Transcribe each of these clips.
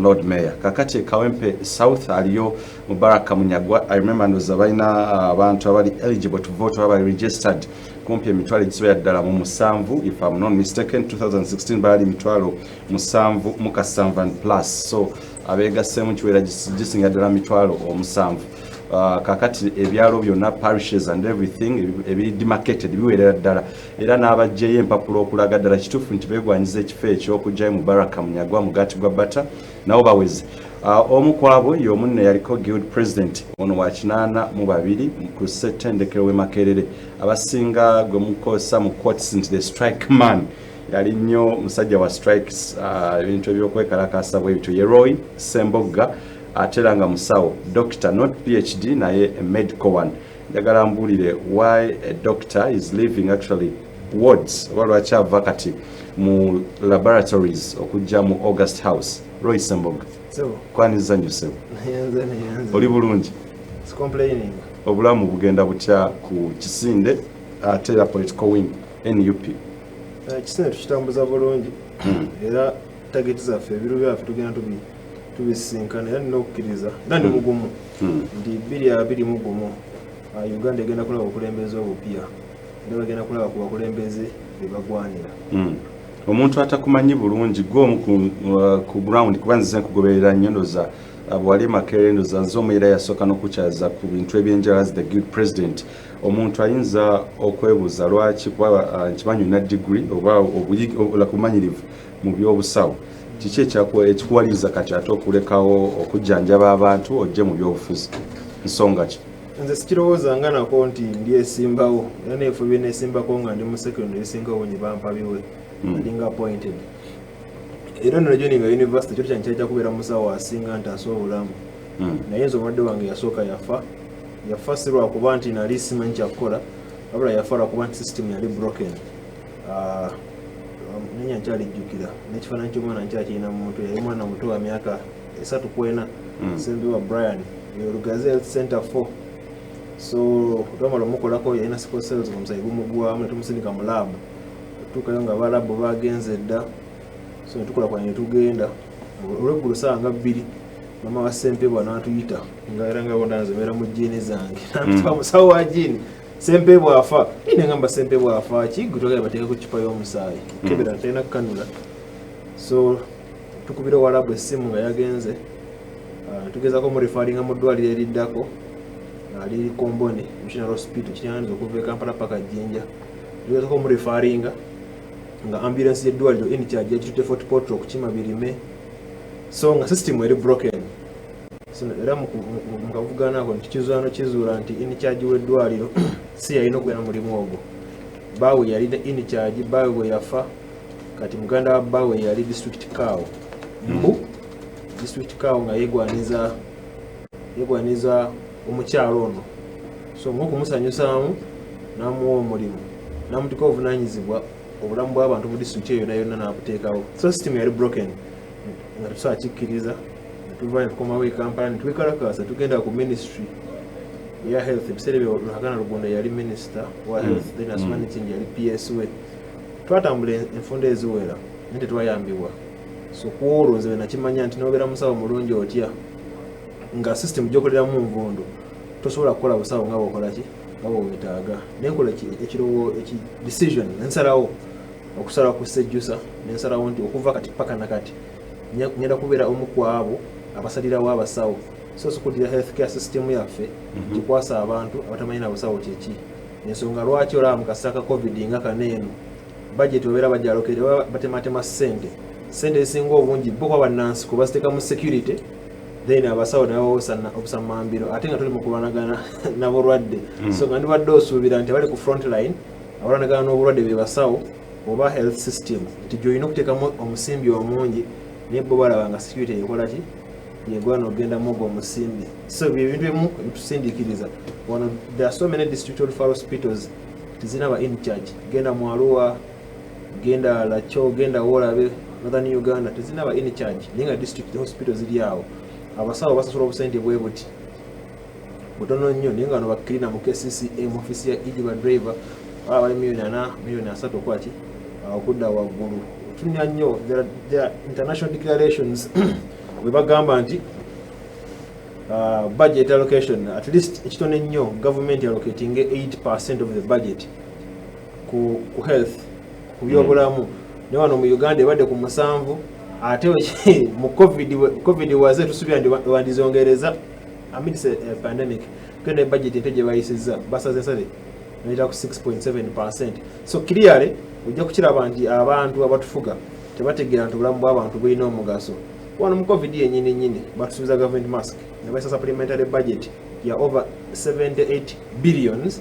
Lord Mayor. Kakati Kawempe South aliyo Mubaraka Munyagwa. I remember ndoza balina abantu abali eligible to vote abali registered kumpi emitwalo egisobola ddala mu musanvu, if I'm not mistaken. 2016 bali mitwalo musanvu mu kasanvu plus, so abeegassemu kiwera gisinga ddala mitwalo omusanvu. Kakati ebyalo byonna parishes and everything ebiri demarcated biwerera ddala, era n'abajjeyo empapulo okulaga ddala kituufu nti beegwanyiza ekifo eky'okugyayo Mubaraka Munyagwa mugati gwa bata nabo baweze. Omu kwabwe y'omunne yaliko guild president ono wa 82 ku ssettendekero w'e Makerere. Abasinga gwe mukosa mu quotes nti the strike man yali nnyo musajja wa strikes, ebintu ebyokwekalakaasa bwebityo ye Roy Sembogga, atelanga musawo doctor not PhD naye a medical one. Njagala mbulire why a doctor is leaving actually wards lwaki ava kati mu laboratories okujja mu August House. Roy Sembogga, kwani zanyuse oli bulungi? Obulamu bugenda butya ku Kisinde ate la political wing NUP? Kisinde tukitambuza bulungi era target zaffe ebiru byaffe tugenda tubisinkana era nina okukkiriza nandi mugumu ndi 2021 Uganda egenda kulaba obukulembeze obupya era bagenda kulaba ku bakulembeze bebagwanira. Omuntu atakumanyi bulungi gwo ku ground kuba nze nkugoberera nnyo ndoza bwali Makerere ndoza nze omuira yasooka n'okukyaza ku bintu ebyenjala as the guild president. Omuntu ayinza okwebuuza lwaki kuba nkimanyi na degree oba kumanyirivu mu by'obusawo, kiki ekikuwaliza kati ate okulekawo okujjanjaba abantu ojje mu by'obufuzi? Nsonga ki? Nze sikirowooza nga nako nti ndi esimbawo era neefo bye neesimbako nga ndi mu secondary sinkawo nye bampa biwe alinga appointed. Era nno joininga university kyo kyange kyajja kubeera musawo asinga nti asoba obulamu, naye nze omulwadde wange yasooka yafa si lwakuba nti nali simanyi kyakukola, wabula yafa lwakuba nti system yali broken. Nenya nkyalijjukira n'ekifaananyi ky'omwana nkyakirina mu mutwe, yali mwana muto wa myaka 3 ku 4, Sembe wa Brian Lugazi Health Center 4. So twamala omukolako yalina sickle cells omusayi gumugwamu, netumusindika mu lab, tutuukayo nga balabu bagenze dda. So netukola kwa netugenda olweggulo saa nga 2 mama wa Sempebwa n'atuyita nga era nga bona nzebeera mu jjiini zange namutwa musawo wa jjiini Sempebwa afa. Ine ngamba Sempebwa afa ki gutogera bateeka ku kipa y'omusaayi kebera tena kanula. So tukubira walabu essimu nga yagenze, tugezako mu referringa mu ddwaliro eriddako ali Komboni Missionary Hospital kinyanza okuva e Kampala paka Jinja. Tugezako mu referringa nga ambulance y'eddwaliro in charge yakitute Fort Portal okukima birime, so nga system eri broken. So era mukavugana ako ntikizuano kizuula nti in charge w'eddwaliro si yalina okugenda mulimu ogwo. Bawe yali in charge, bawe bwe yafa kati muganda wa bawe yali district cow district cow nga yegwaniza omukyalo ono. So mukumusanyusaamu namuwa omulimu namutika obuvunanyizibwa obulamu bw'abantu mu district eyo yonna n'abuteekawo. So system yali broken nga tusobola kikkiriza netuvayo tukomawo e Kampala netwekalakaasa tugenda ku ministry ya health. Ebiseera ebyo Ruhakana Rugunda yali minister wa health, then Asmani Kingi yali PS we. Twatambula enfunda eziwera naye tetwayambibwa. So kuolwo nze nakimanya nti nobeera musawo mulungi otya nga system gyokoleramu nvundu tosobola kukola busawo nga bwokola ki nga bwetaaga. Nenkola ekirowo decision nensalawo okusala ku sejjusa nensalawo nti okuva kati paka nakati ngenda kubeera omu ku abo abasalirawo abasawo. So sukudira healthcare system yaffe kikwasa abantu abatamanyi na busawo kyeki. Ensonga lwaki olaba mu kaseera ka COVID nga kaneeno budget obeera bagyalokere batematema ssente ezisinga obungi bo kwa bannansi kuba ziteeka mu security, then abasawo nabo obusamambiro ate nga tuli mu kulwanagana n'obulwadde. So nga ndibadde osuubira nti bali ku front line abalwanagana n'obulwadde be basawo oba health system nti gy'olina okuteekamu omusimbi omungi naye bo balaba nga security ekola ki yegwana ogendamu ogwo omusimbi. So ebintu ebimu ebitusindiikiriza wano, there are so many district referral hospitals tizina ba in charge. Genda mu Arua, genda Lacho, genda Wolabe, Northern Uganda tizina ba in charge naye nga district hospitals ziri awo. Abasawo basasula obusente bwe buti butono nnyo naye nga bano bakkirina mu KCCA mu ofisi ya Ijiba driver bali milioni 3 okwaki okudda waggulu. Tunya nnyo, there are international declarations bwe bagamba nti budget allocation at least ekitone nnyo government allocating 8% of the budget ku health ku byobulamu ne wano mu Uganda ebadde ku 7 ate mu covid waze tusubira ndi wandizongereza amidst a pandemic kene budget ente gye bayisizza basaze sale naita ku 6.7%. So clearly ujja kukiraba nti abantu abatufuga tebategeera nti obulamu bw'abantu bulina omugaso. Wano mu covid yennyini batusubiza government mask ne bayisa supplementary budget ya over 78 billions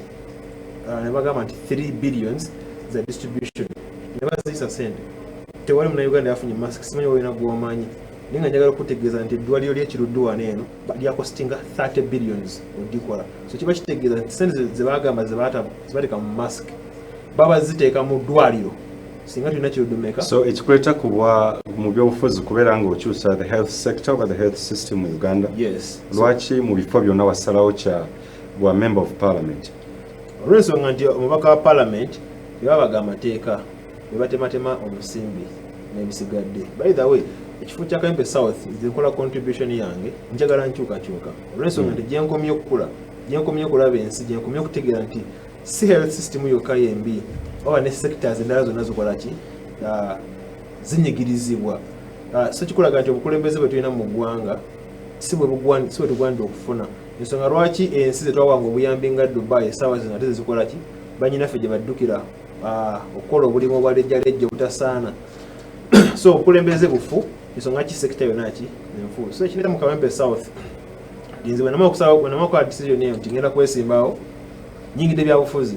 ne bagamba nti 3 billions za distribution ne bazisa sente. Tewali muna Uganda yafunye mask simanyi olina gwomanyi ninga njagala kutegeeza nti eddwaliro ly'ekirudduwa n'eno lyakostinga 30 billions odikola. So kiba kitegeeza nti sente ze bagamba zibateeka mu mask baba ziteeka mu ddwaliro singa tulina kirudumeka. So ekikuleta kubwa mu byobufuzi kubeera ng'okyusa the health sector oba the health system mu Uganda. Yes. Lwaki mu bifo byonna wasalawo kya bwa member of parliament? Olw'ensonga nti omubaka wa parliament tebabaga amateeka bwe batematema omusimbi n'ebisigadde. By the way ekifo kya Kawempe South nkola contribution yange njagala nkyukakyuka olw'ensonga nti gyenkomye okulaba ensi gyenkomye okutegeera nti si health system yokka yembi oba ne sectors endala zonna zikola ki zinyigirizibwa. So kikulaga nti obukulembeze bwe tulina mu ggwanga si bwe tugwanidde okufuna. Ensonga lwaki ensi zetwawanga obuyambi nga Dubai essaawa zino ate zezikola ki bannyinaffe gye baddukira okukola obulimu obwalejjalejja obutasaana. So obukulembeze bufu ensonga ki sector yonna ki enfu. So ekireeta mu Kawempe South nzibwe namakola decision eyo nti ngenda kwesimbawo nyingidde byabufuzi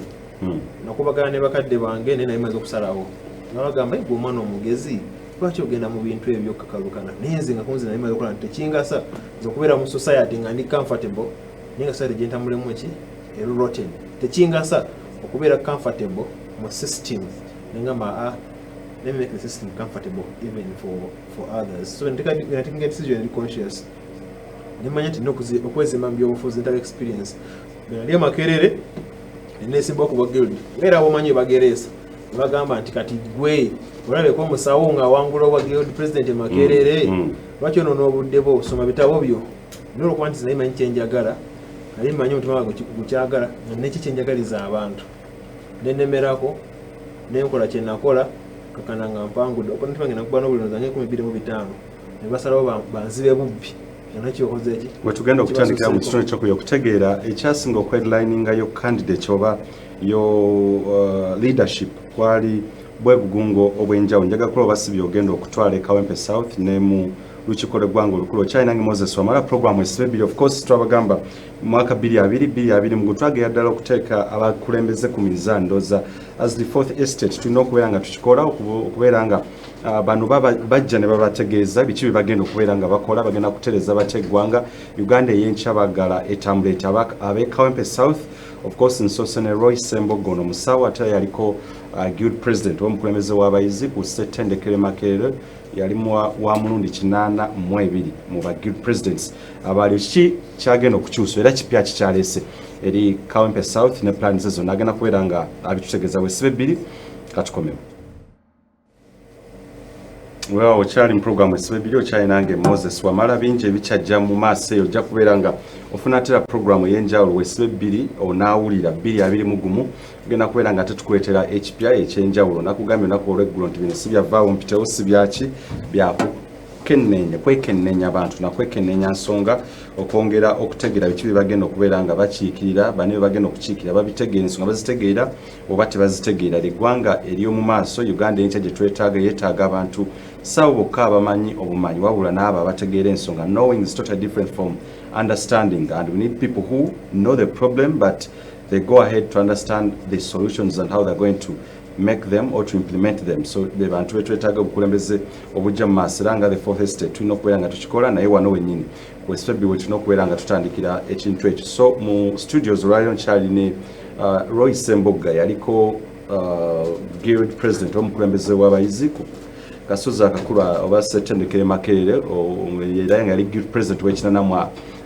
nakubagana ne bakadde bange naye maze okusalawo nabagamba gwe omwana omugezi lwaki ogenda mu bintu ebyo kakalukana naye nze nga kunze naye maze okukola nti tekingasa nze okubeera mu society nga ndi comfortable naye nga society gye ntambulemu ki rotten tekingasa okubeera comfortable mu system nengamba let me make the system comfortable even for others. So I think decision is conscious nimanya nti okwezimba mu byobufuzi ntaba experience nali amakerere nesimba okuba guild era abomanyi bageresa bagamba nti kati gwe olabeko omusawo nga wangula oba guild president makerere lwaki ono n'obudde bwo soma bitabo byo n'olwokuba nti naye manyi kyenjagala nali manyi omutima wange gukyagala neki kyenjagaliza abantu nenemerako nenkola kyenakola kakana nga mpangudde okonatibange nakuba n'obulino zange 25 ne basalawo banzibe bubbi wetugenda okutandikira mu kitundu ekyokuya okutegeera ekyasinga okwedlininga yo candidate oba yo leadership kwali bwebugungo obwenjawulo njagala kuba obasibi ogenda okutwala Kawempe South ne mu lukiiko lw'eggwanga olukulu okyalina Moses Wamala program esibiri of course twabagamba mu mwaka 2022 mu gutwagera ddala okuteeka abakulembeze ku mizaani ndooza as the fourth estate tulina okubeera nga tukikola okubeera nga bano bajja ne babategeeza biki bagenda okubeera nga bakola bagenda kutereza batya eggwanga Uganda ey'enkya bagala etambulate ab'e Kawempe South of course nsose ne Roy Sembogo ono musawo ate yaliko guild president w'omukulembeze w'abayizi ku ssettendekero Makerere yali wa mulundi 82 mu ba guild presidents abali ki kyagenda okukyusa era kipya kikyalese eri Kawempe South ne plans ezo nagenda kubeera nga abitutegeeza wesibe bbiri katukomewo. Well, okyali mu program esibiri okyali nange Moses Wamala bingi ebikyajja mu maaso eyo ojja kubeera nga ofuna tera program ey'enjawulo wesibe bbiri onaawulira 221 ogenda kubeera nga tetukuleetera ekipya ekyenjawulo nakugambye onaku olweggulo nti bino si byavaawo mpitewo si byaki kwekennenya abantu nakwekennenya nsonga okwongera okutegeera biki bagenda okubeera nga bakiikirira bane bagenda okukiikirira babitegeera ensonga bazitegeera oba tebazitegeera eggwanga ery'omu maaso Uganda enkya gye twetaaga yeetaaga abantu sawo bokka abamanyi obumanyi wabula n'abo abategeera ensonga. Knowing is totally different from understanding and we need people who know the problem but they go ahead to understand the solutions and how they're going to make them or to implement them. So the bantu betwetaga obukulembeze obujja mu maaso era nga the fourth estate tulina okubeera nga tukikola naye wano wennyini wesibbi we tulina okubeera nga tutandikira ekintu ekyo. So mu studios olwaliro nkyali ne Roy Semboga yaliko guild president w'omukulembeze w'abayizi ku kasozi akakulu oba ssettendekero Makerere era nga yali guild president w'ekinana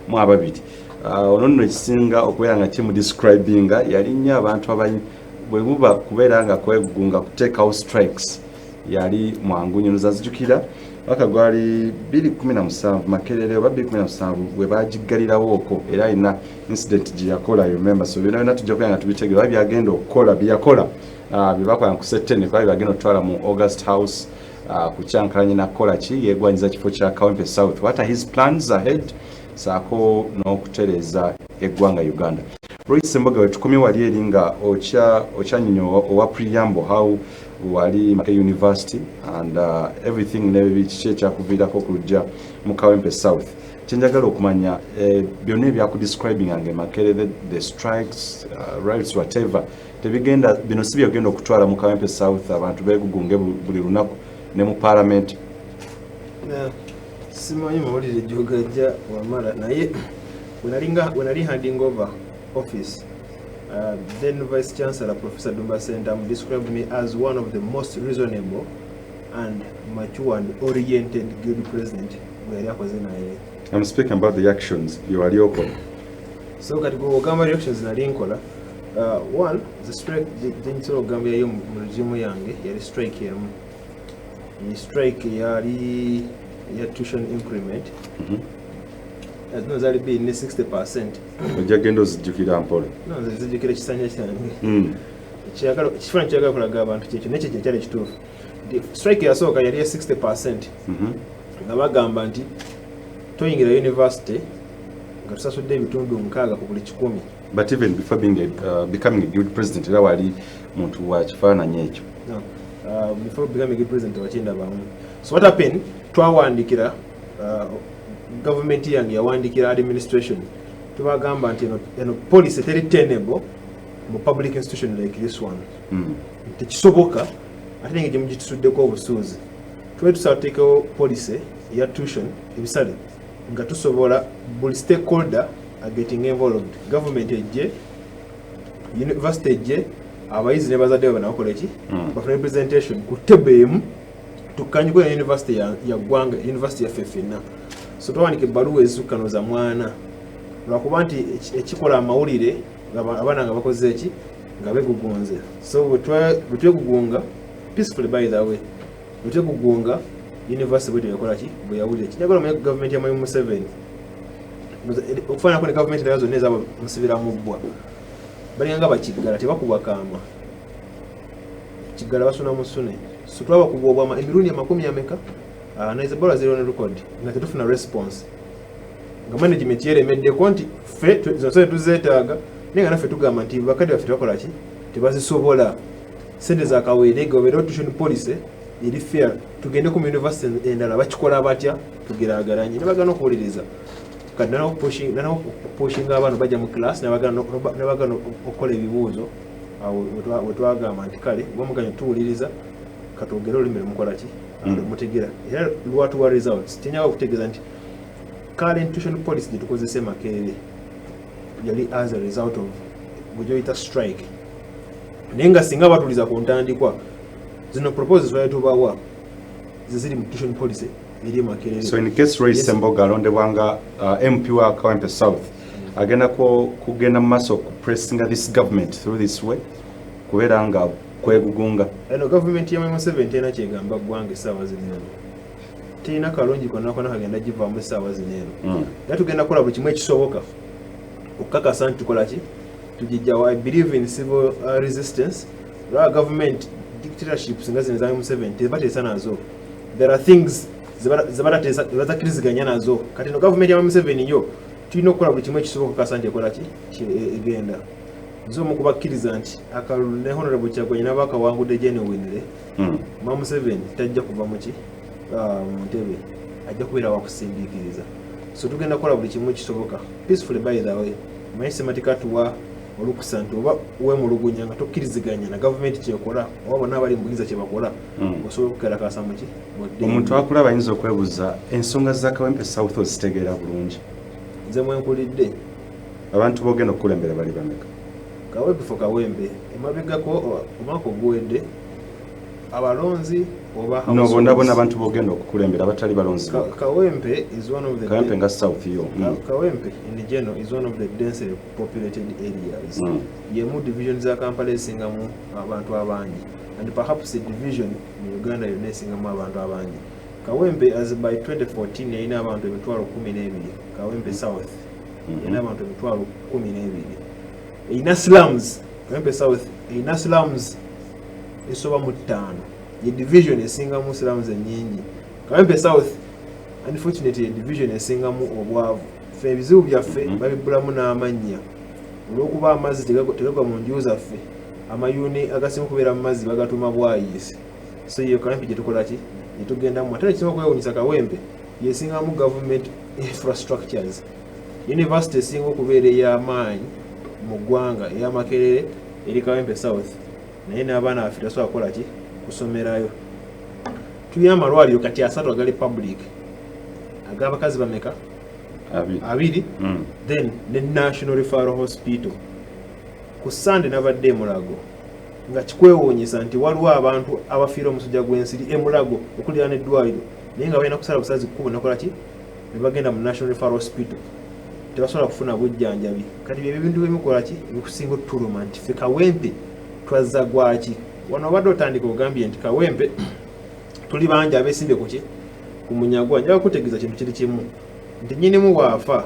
mu ababiri ono nno ekisinga okubeera nga kimudescribinga yali nnyo abantu abayi bwe buba kubeera nga kwegunga kuteekawo strikes yali mwangu nyono zazijukira waka gwali 2017 Makerere oba 2017 bwe bagiggalirawo okwo era alina incident gye yakola remember so byonna tujja kuyanga tubitegera byagenda okukola byakola bye bakola ku September kwa byagenda otwala mu August House kucyankalanye na kola ki yegwanyiza kifo kya Kawempe South. What are his plans ahead? Saako n'okutereza eggwanga Uganda. Roy Semboga wetukomye wali eringa okyanyinyo owa preamble how wali Makerere University and everything nebi kiche kyakuviirako kulujja mu Kawempe South. Kyenjagala okumanya byonna ebyakudescribing ange Makerere the strikes riots whatever tebigenda bino si byogenda okutwala mu Kawempe South abantu beegugunge buli lunaku ne mu parliament. Simanyi mawulire gyogajja wamala naye when I handing over office then Vice Chancellor Professor Dumba Sentam described me as one of the most reasonable and mature and oriented good president where yakoze naye. I'm speaking about the actions you are yokola. So kati gamba reactions nali nkola one the strike the nsoro gambia yo mu regime yange yali strike yamu. Ni strike yali ya tuition increment. As no zali be ne 60%. Ojagendo zijukira mpolo. No zijukira kisanya kyange. Kyagalo kifana kyagalo kulaga abantu kyekyo nekyo kyali kituufu. The strike yasooka yali ya 60%. Nga bagamba nti toyingira university nga tusasudde ebitundu 6 ku buli 10. But even before becoming a good president era wali muntu wa kifaananyi ekyo. No. Before becoming a good president wachinda bamu. So what happened? Twawandikira government yange yawandikira administration tubagamba nti eno policy teri tenable mu public institution like this one. Tekisoboka ate nge mugitusuddeko obusuuzi. Tuwe tusateekawo policy ya tuition ebisale nga tusobola buli stakeholder are getting involved. Government ejje, university ejje, abayizi ne bazadde banakola ki bafuna representation ku tebemu tukanyiko ya university ya gwanga university ya fefina. So twandika ebbaluwa ezukanoza mwana lwakuba nti ekikola amawulire abana nga bakoze eki nga begugunze. So bwe gugunga peacefully by the way bwe gugunga university bwe yakola ki bwe yawulire kinyagala mu government ya Mayumu 7 okufana ko ne government nazo neza musibira mu bwa bali nga bakigala tebakubwa kama kigala basuna musune so twaba kubobwa emirundi amakumi ameka na izabala zero ne record nga tetufuna response nga management yere medde konti fe zose tuzeetaga nenga nafe tugamba nti bakati bafite bakola ki tebazisobola sente za kawere government tuition policy eri fair tugende ku university endala bakikola batya tugiragaranye nebagano kuwuliriza kati nano pushing abantu bajja mu class nebagano okola ebibuuzo awo wetwagamba nti kale bwamuganya tuwuliriza katugere olumire mukola ki mutegera era lwatuwa results tinyaga kutegeeza nti current tuition policy gyetukozese Makerere yali as a result of bujoyita strike nenga singa batuliza ku ntandikwa zino proposals wali tubawa ziziri mu tuition policy eri Makerere. So in case Roy Semboga alondebwanga MP wa Kawempe South agenda kugenda maso ku pressing this government through this way kubeera nga kwegugunga eno government ya Mayumu 7 tena kyegamba gwange sawa zineno tina kalongi konna kagenda givaamu sawa zineno tugenda kola buli kimwe ekisoboka okukakasa nti tukola ki tujijjawo. I believe in civil resistance. Our government dictatorships nga zino za Mayumu 7 tebateesa nazo. There are things zebatakiriziganya nazo kati no government ya Mayumu 7 yo tulina okukola buli kimwe ekisoboka okukakasa nti ekola ki egenda nzo mukubakkiriza nti akalulu ne honorable Kyagulanyi n'abakawangudde genuinely Mayumu 7 tajja kuva mu ki mu ntebe ajja kubeera wakusindiikiriza. So tugenda kukola buli kimu kisoboka peacefully by the way manyi sematika tuwa olukusa nti oba wemulugunya nga tokkiriziganya na government kyekola oba bonna abali mu bugiza kyebakola osobola okukerakasa mu ki omuntu akulaba ayinza okwebuuza ensonga za Kawempe South ozitegeera bulungi. Nze mwenkulidde abantu boogenda okukulembera bali bameka Kawempe fo Kawempe emabegako omwaka oguwedde abalonzi oba no bonna abantu boogenda okukulembera abatali balonzi. Kawempe is one of the Kawempe nga South yo Kawempe in general is one of the densely populated areas. Yemu division za Kampala esingamu abantu abangi and perhaps a division in Uganda yonna esingamu abantu abangi. Kawempe as by 2014 yalina abantu 12,000. Kawempe South yalina abantu 12,000. Eyina slums. Kawempe South eyina slums esoba mu 5. Ye division esinga mu slums ennyingi. Kawempe South unfortunately ye division esinga mu obwavu. Ffe ebizibu byaffe babibulamu n'amannya. Olw'okuba amazzi tegagwa mu nju zaffe. Amayuni agasinga kubeera mu mazzi bagatuma bwayiisi. So ye Kawempe gye tukola ki? Tugenda mu atale kisobola kwewuunyisa Kawempe yesingamu government infrastructures. University esinga okubeera ey'amaanyi mu ggwanga ey'Amakerere eri Kawempe South, naye n'abaana baffe tasobola kukola ki? Kusomerayo. Tulina amalwaliro kati 3 agali public. Ag'abakazi bameka? 2. Then ne National Referral Hospital. Ku Sunday nabadde e Mulago nga kikwewuunyisa nti waliwo abantu abafiira omusujja gw'ensiri e Mulago okuliraana eddwaliro naye nga balina kusala busazi kkubo nakola ki? Ne bagenda mu National Referral Hospital tebasobola kufuna bujjanjabi. Kati bye bintu byemukola ki? Ebikusinga otuluma nti ffe Kawempe twazza gwaki? Wano obadde otandika ogambye nti Kawempe tuli bangi abeesimbye ku ki? Ku munyagwa. Njaga kutegeeza kintu kiri kimu nti nnyinimu bw'afa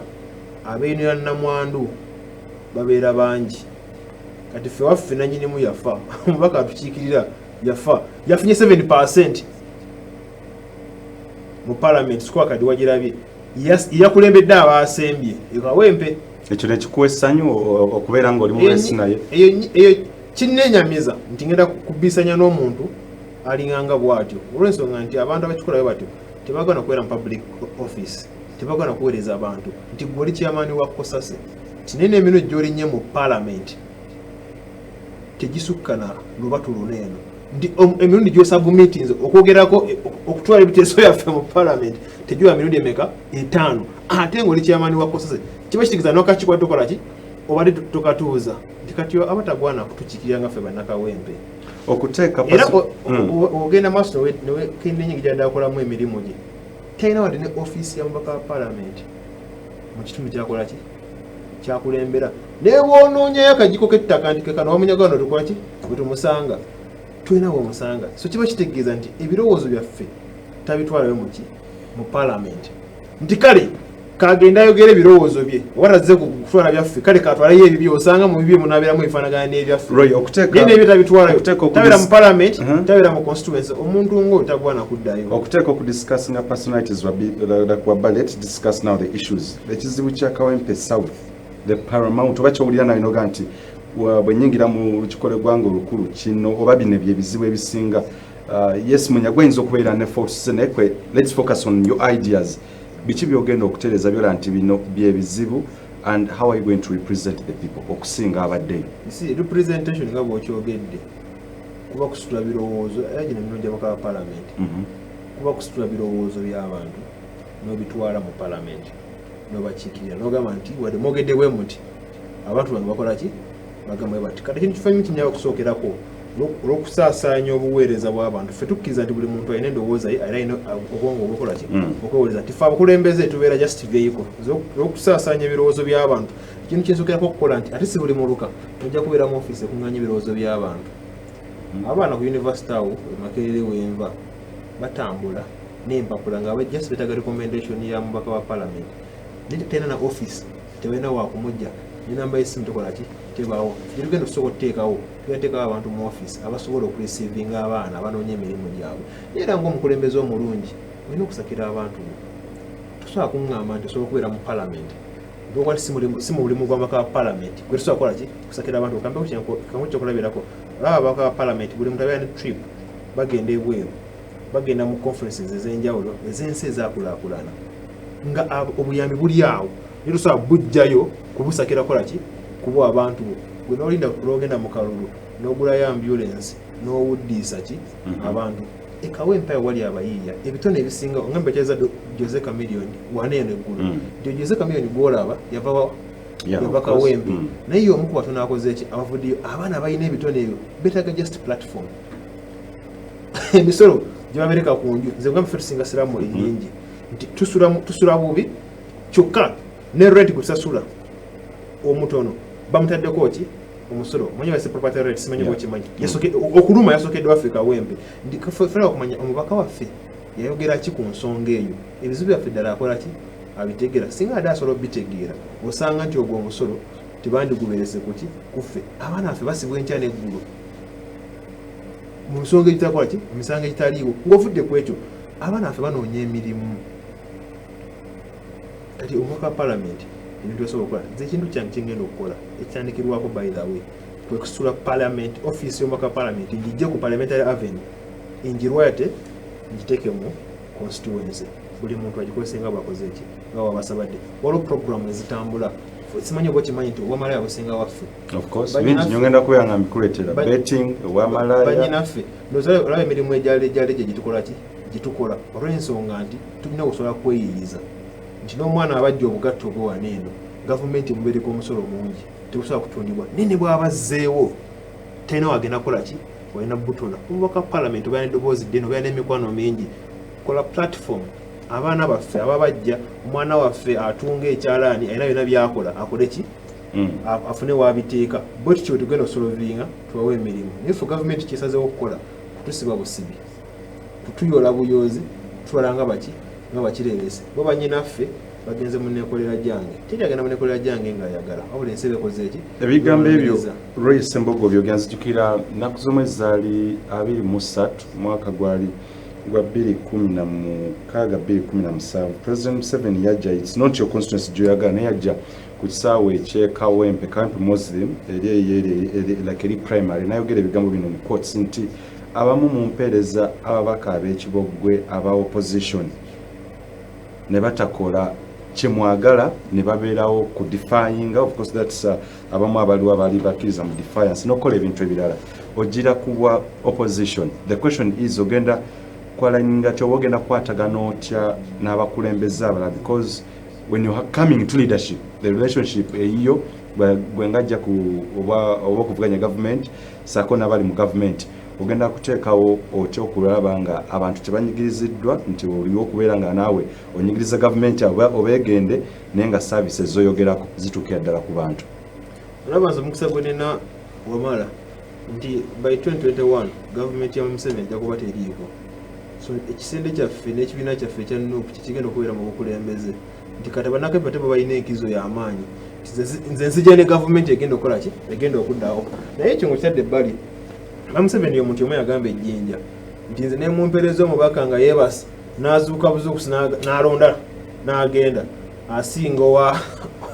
abeenira Nnamwandu babeera bangi. Kati ffe waffe nannyinimu yafa. Omubaka atukiikirira yafa. Yafunye 7% mu Parliament. Sikuwa kadi wagirabye. Yakulembedde abaasembye. Kawempe. Ekyo ne kikuwa essanyu okubeera ng'oli mulesi naye. Eyo kinnenyamiza nti ngenda kubisanya n'omuntu alinganga bw'atyo. Olw'ensonga nti abantu abakikolayo batyo tebagana kubeera mu public office. Tebagana kuweereza abantu. Nti gw'oli chairman wa Kosase. Kinene emino gy'olinnye mu Parliament. Tegisukkana lubatu luneeno. Ndi emirundi gy'osaba meetings okwogerako okutwala ebiteeso yaffe mu Parliament tegiwa mirundi emeka? 5. Ate ng'oli chairman wa Kosase kiba kitegeeza n'akakikwate tokola ki? Obadde tokatuuza. Nti kati abatagwana kutukiikirira nga ffe bannakawempe. Okuteeka era ogenda maaso newekenna enyingi gy'adde akolamu emirimu gye. Talina wadde ne office ya mubaka wa Parliament mu kitundu kyakola ki? Kyakulembera. Naye bw'onoonyayo akagiko k'ettaka nti kekano wamunyagano tukola ki? Bwe tumusanga. Tulina bw'omusanga. So kiba kitegeeza nti ebirowoozo byaffe tabitwalayo mu ki? Mu Parliament. Nti kale kagenda ayogera ebirowoozo bye warazze kutwala byaffe kale katwalayo ebibye osanga mu bibye munaabeeramu ebifaanagana n'ebyaffe. Naye n'ebyo tabitwalayo. Tabeera mu Parliament, tabeera mu constituency. Omuntu ng'oyo tagwana kuddayo. Okuteeka okudiscussing personalities wabba. Let's discuss now the issues. Ekizibu kya Kawempe South. The paramount oba kyowulira nayo noga nti bwe nnyingira mu lukikole gwanga olukulu kino oba bino byebizibu ebisinga. Yes, Munyagwa ayinza okubeera ne force nekwe. Let's focus on your ideas. Biki byogenda okutereeza byola nti bino byebizibu and how are you going to represent the people okusinga abadde? See, representation nga bw'okyogedde kuba kusitula birowoozo era gino emirundi abaka ba Parliament. Kuba kusitula birowoozo by'abantu n'obitwala mu Parliament. Nobakiikirira n'ogamba nti wadde mwogedde bwe muti abantu bange bakola ki? Bagamba bati kati kintu kifanyi kinyawo okusookerako olw'okusaasaanya obuweereza bw'abantu. Ffe tukkiriza nti buli muntu alina endowooza ye era alina obwongo obwokola ki? Okweweereza nti ffe abakulembeze tubeera just vehicle olw'okusaasaanya ebirowoozo by'abantu. Ekintu kyensookerako okukola nti ate si buli muluka ojja kubeera mu ofiisi ekuŋŋaanya ebirowoozo by'abantu. Abaana ku University awo Makerere wenva batambula n'empapula nga just beetaga recommendation ya mubaka wa Parliament. Tena na office tebena wa kumujja ne namba y'essimu tukola ki? Tebaawo. Tugenda tusooka okuteekawo tuteekawo abantu mu office abasobola okurecevinga abaana abanoonya emirimu gyabwe. Era ng'omukulembeze omulungi olina okusakira abantu. Tusobola kuŋŋamba nti osobola okubeera mu Parliament ngokwati si mu bulimu gw'amaka wa Parliament gwe tusobola kukola ki? Kusakira abantu. Kampewo kyokulabirako olaba abaka wa Parliament buli muntu abeera ne trip bagenda ebweru bagenda mu conferences ez'enjawulo ez'ensi ezaakulaakulana nga obuyambi buli awo naye tusobola bujjayo kubusakira kola ki? Kuba abantu gwe n'olinda olwogenda mu kalulu n'ogulayo ambulance n'owuddiisa ki? Abantu Kawempe wali abayiiya ebitone ebisinga ngamba kyeza Jose Chameleone waneeno eggulu. Jose Chameleone gw'olaba yava Kawempe naye omu ku batono akoze eki? Abavuddeyo abaana balina ebitone ebyo beetaaga just platform. Emisolo gye babereka ku nju nze ngamba ffe tusinga siramu enyingi nti tusula bubi kyokka ne rate kusasula omutono bamutaddeko ki? Omusolo mwenyewe se property rate simanyi bwo kimanyi okuluma yasokeddwa Africa Kawempe ndi kafera okumanya omubaka waffe yayogera ki ku nsonga eyo ebizibu byaffe ddala akola ki abitegeera singa ade asobola obitegeera osanga nti ogwo omusolo tebandiguberese kuki kuffe abaana baffe basibwa enkya n'eggulu mu nsonga egitakola ki mu misango egitaliiwo ng'ovudde ku ekyo abaana baffe banoonya emirimu kati omwaka wa palamenti ebintu esobola okukola nze ekintu kyange kyengenda okukola ekyandikirwako by the way kwe kusitula parliament office y'omwaka wa palamenti ngijje ku parliamentary avenue njirwate ngiteeke mu constituency buli muntu agikozese nga bwakoze eki nga wabasabadde waliwo programu ezitambula simanyi oba okimanyi nti owamalaya businga waffe of course bingi nyongenda kubera mbikuleetera betting owamalaya banyinaffe olaba emirimu egyali gye gitukola ki gitukola olw'ensonga nti tulina okusobola kweyiriza nti n'omwana abajja obugatto bwe wano eno gavumenti emubeereko omusolo mungi tebusobola kutundibwa nene bw'abazzeewo talina wagenda kukola ki walina butona omubaka palamenti obeera n'eddoboozi ddene obeera n'emikwano mingi kola platform abaana baffe ababajja omwana waffe atunga ekyalaani alina byonna byakola akole ki afune wabiteeka bwe tutyo tugenda osolovinga tubawe emirimu naye ffe gavumenti kyesazeewo okukola kutusiba busibi kutuyola buyoozi tutwala nga baki nga bakireerese bo banyinaffe bagenze mu neekolera gyange teri agenda mu neekolera gyange ng'ayagala wabula ensi bekoze eki ebigambo ebyo Royce Mbogo byogenzijukira nnaku z'omwezi zaali 23 mwaka gwali gwa 2016 President Museveni yajja it's not your constituency gyoyagala naye yajja ku kisaawe ekyekawempe Muslim like eri primary nayogera ebigambo bino mu courts nti abamu mu mpeereza ababaka ab'ekibogwe aba opposition ne batakola kyemwagala ne babeerawo ku defying of course that's abamu abaliwo abali bakkiriza mu defiance nokola ebintu ebirala ogira kuwa opposition the question is ogenda kwalaninga kyoba ogenda kukwatagana otya n'abakulembeze abalala because when you are coming to leadership the relationship eyiyo bwengajja oba okuvuganya government sako n'abali mu government ogenda kuteekawo otya okulaba nga abantu tebanyigiriziddwa nti oliwo okubeera nga naawe onyigiriza gavumenti obeegende naye nga services zoyogerako zituukira ddala ku bantu olaba nze omukisa gwe nina wamala nti by 2021 gavumenti ya Museveni ejja kuba teriiko so ekisende kyaffe n'ekibiina kyaffe ekya NUP kikigenda okubeera mu bukulembeze nti kati bannakabbi bate balina enkizo y'amaanyi nze nzija ne gavumenti egenda okukola ki egenda okuddawo naye ekyo ng'okitadde ebbali Museveni omuntu omu yagamba ejjinja nti nze nemumpeereza omubaka nga yeebasa n'azuuka buzuukusi n'alonda n'agenda asinga owa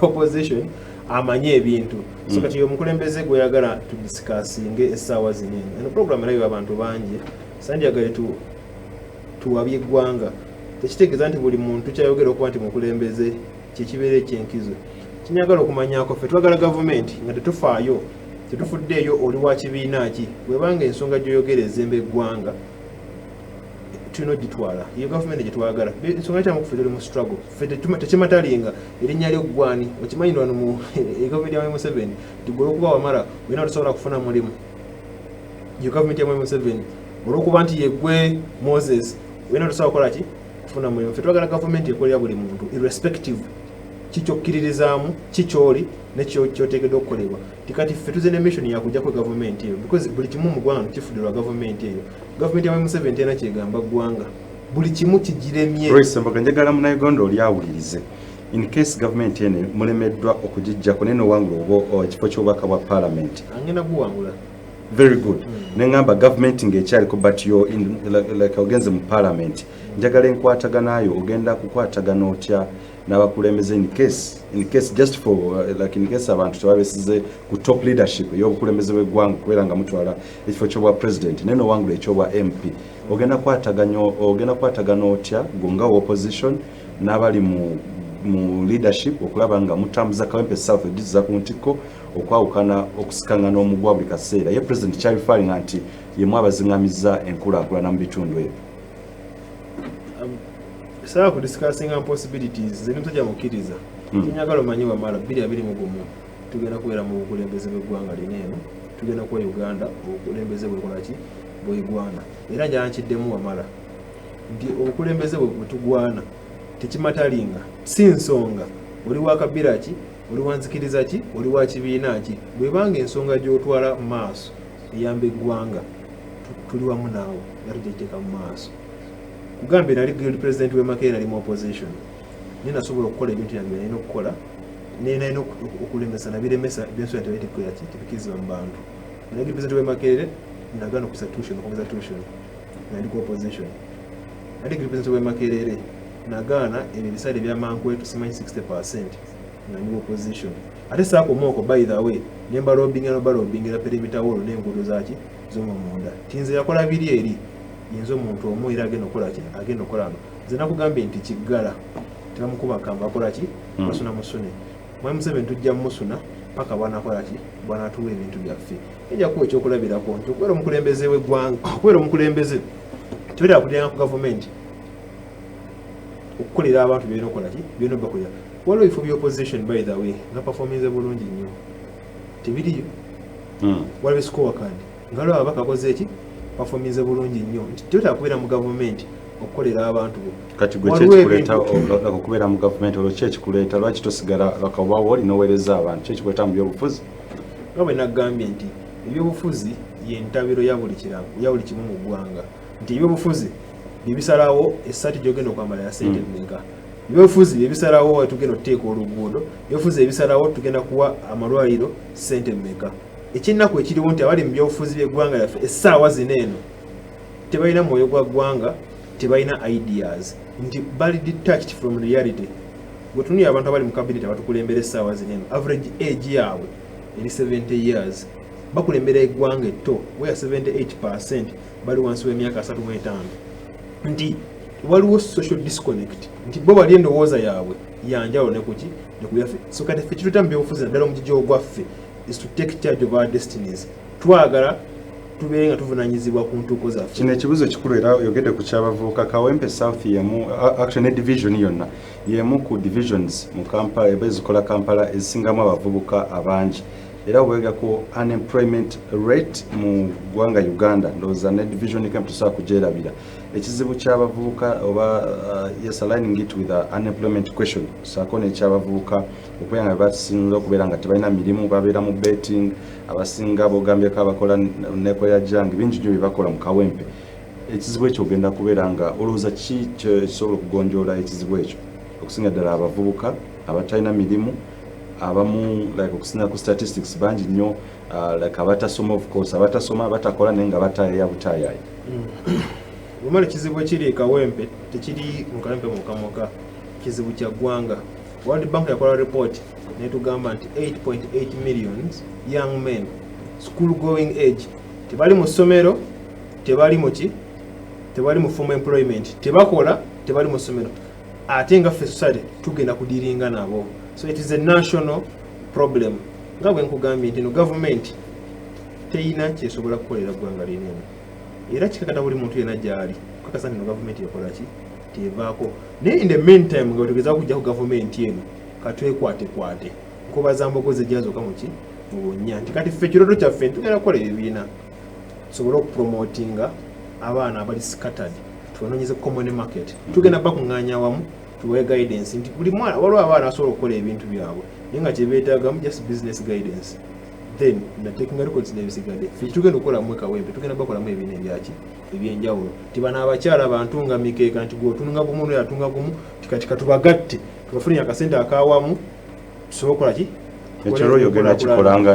opposition amanye ebintu so kati omukulembeze gweyagala tudisikasinge essaawa zinene eno program erayo abantu bangi sandyagale tuwabye eggwanga tekitegeeza nti buli muntu kyayogera okuba nti mukulembeze kyekibeera ekyenkizo kinyagala okumanyako ffe twagala gavumenti nga tetufaayo tetufuddeeyo oli wa kibiina ki bwebanga ensonga gyoyogera ezemba eggwanga tulina ogitwala iyo gavumenti gyetwagala ensonga kyamu kuffe tuli mu struggle ffe tekimatalinga erinnya lyoggwani okimanyi wano mu gavumenti ya Museveni nti gwe olwokuba wamala olina tosobola kufuna mulimu iyo gavumenti ya Museveni olwokuba nti yeggwe Moses olina tosobola kukola ki kufuna mulimu ffe twagala gavumenti ekolera buli muntu irrespective kikyokkiririzaamu kikyoli nekyoteekeddwa okukolebwa tikati ffe tuze ne mission yakujja ku gavumenti eyo because buli kimu mu ggwanga kifuddirwa gavumenti eyo gavumenti ya Museveni terina kyegamba ggwanga buli kimu kigiremye Royce Mbogo njagala munnauganda oli awulirize in case gavumenti ene mulemeddwa okugijjako naye nowangula ekifo ky'obubaka bwa parliament angenda guwangula very good nengamba gavumenti ng'ekyaliko but yo like ogenze mu parliament njagala enkwataganayo ogenda kukwatagana otya n'abakulembeze in case just for like in case abantu tebabesize ku top leadership y'obukulembeze bw'eggwanga kubeera nga mutwala ekifo ky'obwa president naye nowangula ekyobwa MP ogenda kwatagana otya gonga opposition n'abali mu leadership okulaba nga mutambuza Kawempe South ediza ku ntiko okwawukana okusikanga n'omugwa buli kaseera ye president kyabifalinga nti yemu abaziŋŋamiza enkulaakulana mu bitundu ebyo sala ku discussing possibilities zeni msajja mukkiriza kinyagala omanyi wamala 2021 tugenda kubeera mu bukulembeze bw'eggwanga lineeno tugenda kuwa Uganda obukulembeze bwekolaki bw'eggwanga era gyankiddemu wamala nti obukulembeze bwe tugwana tekimatalinga si nsonga oli wa kabira ki oli wa nzikiriza ki oli wa kibiina ki bwebanga ensonga gy'otwala mu maaso eyamba eggwanga tuli wamu naawe era tugiteeka mu maaso kugambye nali guild president we Makerere ali mu opposition nina sobola okukola ebintu byange nina okukola nina okulemesa nabiremesa byensula tebaitekola tibikiziba mu bantu nali guild president we Makerere nagana okusa tuition nali ku opposition nali guild president we Makerere nagana ebyo bisale bya Mankwetu simanyi 60% nali mu opposition ate saako moko by the way nemba lobbyingira perimeter wall n'enguudo zaki z'omunda tinze yakola biri eri yinza omuntu omu era agenda okukola nze nakugambye nti kiggala tebamukuba kamba akola ki basuna musune mwe Museveni tujja musuna paka bwanakola ki bwanatuwa ebintu byaffe ejjakuwa ekyokulabirako nti okubeera omukulembeze w'eggwanga okubeera omukulembeze tebeera kulyanga ku gavumenti okukolera abantu byena okukola ki byena bakolera waliwo ebifo by'opposition by the way nga performinze bulungi nnyo tebiriyo waliwo score card nga lwaba bakakoze eki performinze bulungi nnyo nti tebeera kubeera mu gavumenti okukolera abantu kati gwe kyekikuleeta okubeera mu gavumenti olwo kyekikuleeta lwaki tosigala lwakawawo olina oweereza abantu kyekikuleeta mu byobufuzi nga bwe nagambye nti ebyobufuzi yentabiro ya buli kimu mu ggwanga nti ebyobufuzi bibisalawo essati gyogenda okwambala ya sente mmeka ebyobufuzi byebisalawo tugenda okuteeka oluguudo ebyobufuzi ebisalawo tugenda kuwa amalwaliro sente mmeka eky'ennaku ekiriwo nti abali mu byobufuzi by'eggwanga lyaffe essaawa zino eno tebalina mwoyo gwa ggwanga tebalina ideas nti bali detached from reality bwetunuli abantu abali mu cabinet abatukulembera essaawa zino eno average age yaabwe eri 70 years bakulembera eggwanga etto where 78% bali wansi w'emyaka 35 nti waliwo social disconnect nti bo bali endowooza yaabwe yanjawulo ne kuki ne kuyaffe so kati ffe kituyita mu byobufuzi naddala omugigi ogwaffe is to take charge of our destinies twagala tubeere nga tuvunanyizibwa ku ntuuko zaffe kino ekibuzo kikulu era yogedde ku kyabavubuka Kawempe South yemu actually ne division yonna yemu ku divisions mu Kampala ezikola Kampala ezisingamu abavubuka abangi era bwega ku unemployment rate mu ggwanga Uganda ndowooza ne division ikam tusobola kugyerabira ekizibu ky'abavubuka oba yes aligning it with the unemployment question saako n'ekyabavubuka okubeera nga basinza okubeera nga tebalina mirimu babeera mu betting abasinga bogambyeko abakola nepo ya jange bingi nnyo bye bakola mu Kawempe ekizibu ekyo ogenda kubeera nga olowooza ki kisobola okugonjoola ekizibu ekyo okusinga ddala abavubuka abatalina mirimu abamu like okusinga ku statistics bangi nnyo like abatasoma of course abatasoma batakola naye nga bataya butayayi Lumala kizibu ekiri Kawempe tekiri mu Kawempe mukamoka kizibu kya ggwanga World Bank yakola report netugamba nti 8.8 million young men school going age tebali mu ssomero tebali mu formal employment tebakola tebali mu ssomero ate nga ffe society tugenda kudiringa nabo so it is a national problem nga bwe nkugambye nti no government teyina kyesobola kukolera ggwanga linene era kikakata buli muntu yena gyali kakasa nti no government yakola ki tevaako naye in the meantime nga tugeza kujja ku government eno katwekwate nkubaza mbogozi ejazooka muki mu bunnya nti kati ffe kiroto kyaffe tugenda kukola ebibiina tusobole okupromotinga abaana abali scattered tubanonyeze common market tugenda bakuŋŋaanya awamu tuwe guidance nti buli mwana waliwo abaana asobola okukola ebintu byabwe naye nga kyebeetaagamu just business guidance then taking records nebisigadde ffe tugenda okukola mu Kawempe tugenda bakolamu ebiina ebyaki ebyenjawulo tibana abakyala abantu nga mikeeka nti gwotunga gumu noyatunga gumu tikatika tubagatte tubafunira akasente akawamu tusobola okukola ki ekiro yogenda kikolanga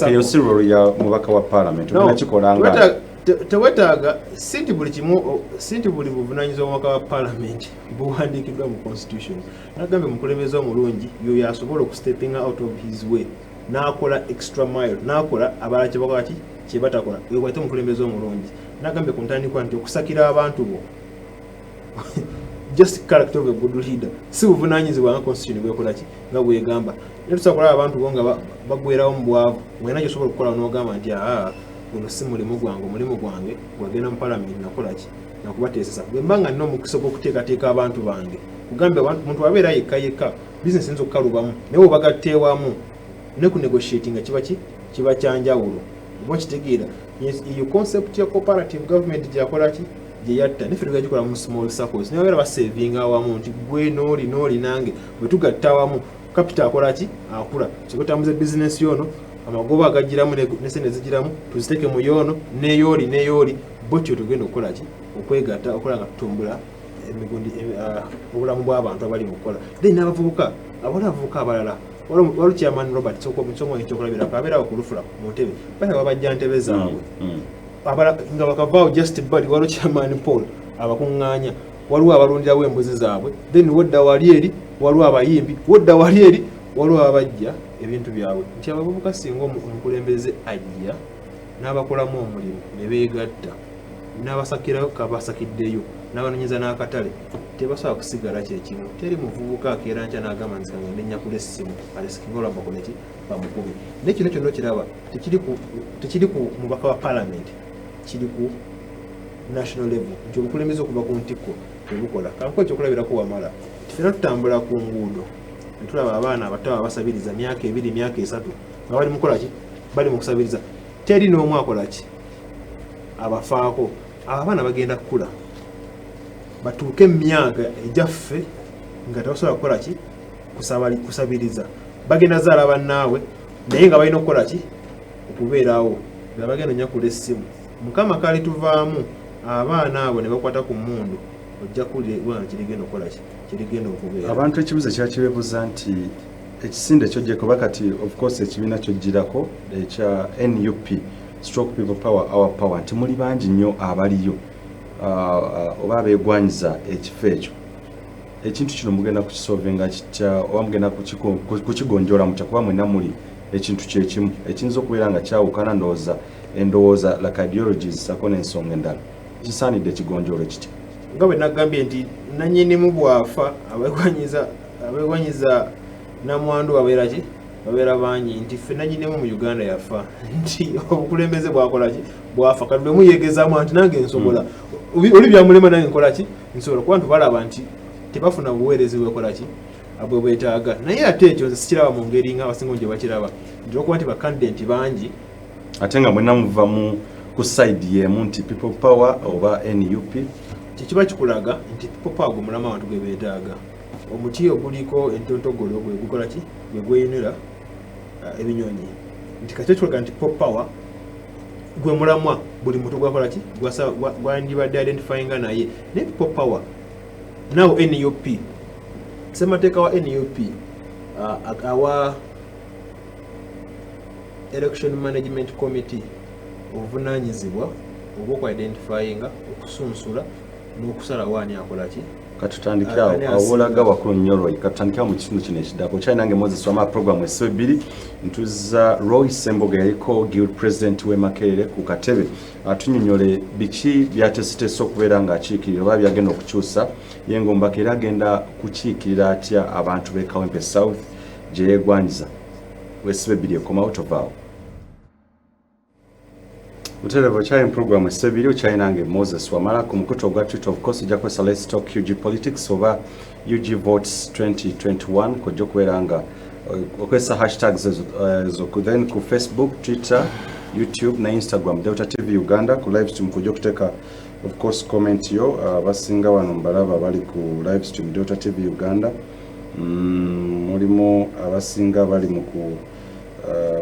eyo sirolo ya mubaka wa parliament ogenda kikolanga tewetaaga sinti buli buvunanyizibwa omubaka wa parliament buwandiikiddwa mu constitution nagambye mukulembeze omulungi yoyo asobola okustepping out of his way nakola extra mile nakola abala kyebakola ki kyebatakola wekwate omukulembeze omulungi nagambye ku ntandikwa nti okusakira abantu bo just character of a good leader si buvunanyizibwa nga constitution bwekola ki nga bwegamba netusakola abantu bo nga bagwerawo mu bwavu wena gyosobola okukola n'ogamba nti guno si mulimu gwange gwagenda mu parliament nakola ki nakubateesesa bwe mbanga nina omukisa gw'okuteekateeka abantu bange kugambye omuntu abeera yekka bizinesi nza okukalubamu naye obagatteewamu ne ku negotiating kiba kyanjawulo oba kitegeera iyo concept ya cooperative government gyakola ki gyeyatta neffe tugagikola mu small circles naye babeera basevinga awamu nti gwe nooli nange bwe tugatta awamu capital akola ki akula kikotambuza bizinesi yono amagoba agagiramu nesene zigiramu tuziteke mu yono neyooli botyo tugenda okukola ki okwegatta okola nga tutumbula emigundi obulamu bw'abantu abali mu kukola then abavubuka abalala waliwo chairman Robert Somo ekyokulabirako abeerawo ku lufula mu ntebe balaba bajja ntebe zaabwe nga bakavaawo just bali waliwo chairman Paul abakuŋŋaanya waliwo abalundirawo embuzi zaabwe then wodda wali eri waliwo abayimbi wodda wali eri waliwo abajja ebintu byabwe nti abavubuka singa omukulembeze ajja n'abakolamu omulimu ne beegatta n'abasakirayo kabasakiddeyo n'abanoonyeza n'akatale tebasobola kusigala kyekimu teri muvubuka akeera nkya n'agamba nti kange nennyakula essimu alesikinga olwa bakoleki bamukube naye kino kyonna okiraba tekiri ku mubaka wa paalamenti kiri ku national level nti obukulembeze okuva ku ntikko tebukola kanko ekyokulabirako wamala tifena tutambula ku nguudo netulaba abaana abato abasabiriza myaka 2 myaka 3 nga bali mukolaki bali mu kusabiriza teri n'omu akolaki abafaako abaana bagenda kukula batuuke emyaka ejaffe nga tebasobola kukola ki kusabiriza bagenda zaala bannaabwe naye nga balina okukola ki okubeerawo nga bagenda onyakula essimu mukama kali tuvaamu abaana abo ne bakwata ku mmundu ojja kulibwana kirigenda okukola ki kirigenda okubeera abantu ekibuzo kyakibeebuza nti ekisinde kyojjeko bakati of course ekibiina kyojjirako ekya NUP stroke people power our power nti muli bangi nnyo abaliyo oba beegwanyiza ekifo ekyo ekintu kino mugenda kukisolvinga kitya oba mugenda kukigonjoola mutya kuba mwena muli ekintu kyekimu ekiyinza okubeera nga kyawukana endowooza like ideologies sako n'ensonga endala kisaanidde ekigonjoolo kitya nga bwe nagambye nti nannyinimu bwafa abeegwanyiza namwandu babeera bangi nti ffe nannyinimu mu Uganda yafa nti obukulembeze bwakola ki bwafa kati bwe muyeegezaamu nti nange nsobola oli byamulema nange nkola ki nsobola kuba nti balaba nti tebafuna buweerezi bwekola ki abwe bwetaaga naye ate ekyo nze sikiraba mu ngeri nga abasinga gye bakiraba nti okuba nti bakandidenti bangi ate nga mwena muva ku side y'emu nti people power oba NUP kyekiba kikulaga nti people power gwe mulamu abantu gwe beetaaga omuti oguliko entontogolo gwe gukola ki gwe gweyunira ebinyonyi nti kati ekikulaga nti people power gwe mulamwa buli muntu gwakola ki gwandibadde identifyinga naye ne people power now NUP semateeka wa NUP awa election management committee obuvunaanyizibwa obw'okwidentifyinga okusunsula n'okusalawo ani akola ki katutandike awo olaga wakulu nnyo Roy katutandike mu kitundu kino ekiddako kyalinange Moses wama program esebiri ntuza Roy Semboga yaliko guild president w'e Makerere ku katebe atunyonyole biki byatesitese okubeera nga akiikirira oba byagenda okukyusa ye ng'ombaka era agenda kukiikirira atya abantu b'e Kawempe South gye yeegwanyiza w'esebiri ekomawo tovaawo Utereva chai program esebiri uchainange Moses wamala ku mukuto gwa Twitter of course ujja kwesa let's talk UG politics over UG votes 2021 kujja kweranga okwesa hashtags then ku Facebook, Twitter, YouTube na Instagram Delta TV Uganda ku live stream kujja kuteka of course comment yo basinga wano mbalaba bali ku live stream Delta TV Uganda mulimo abasinga bali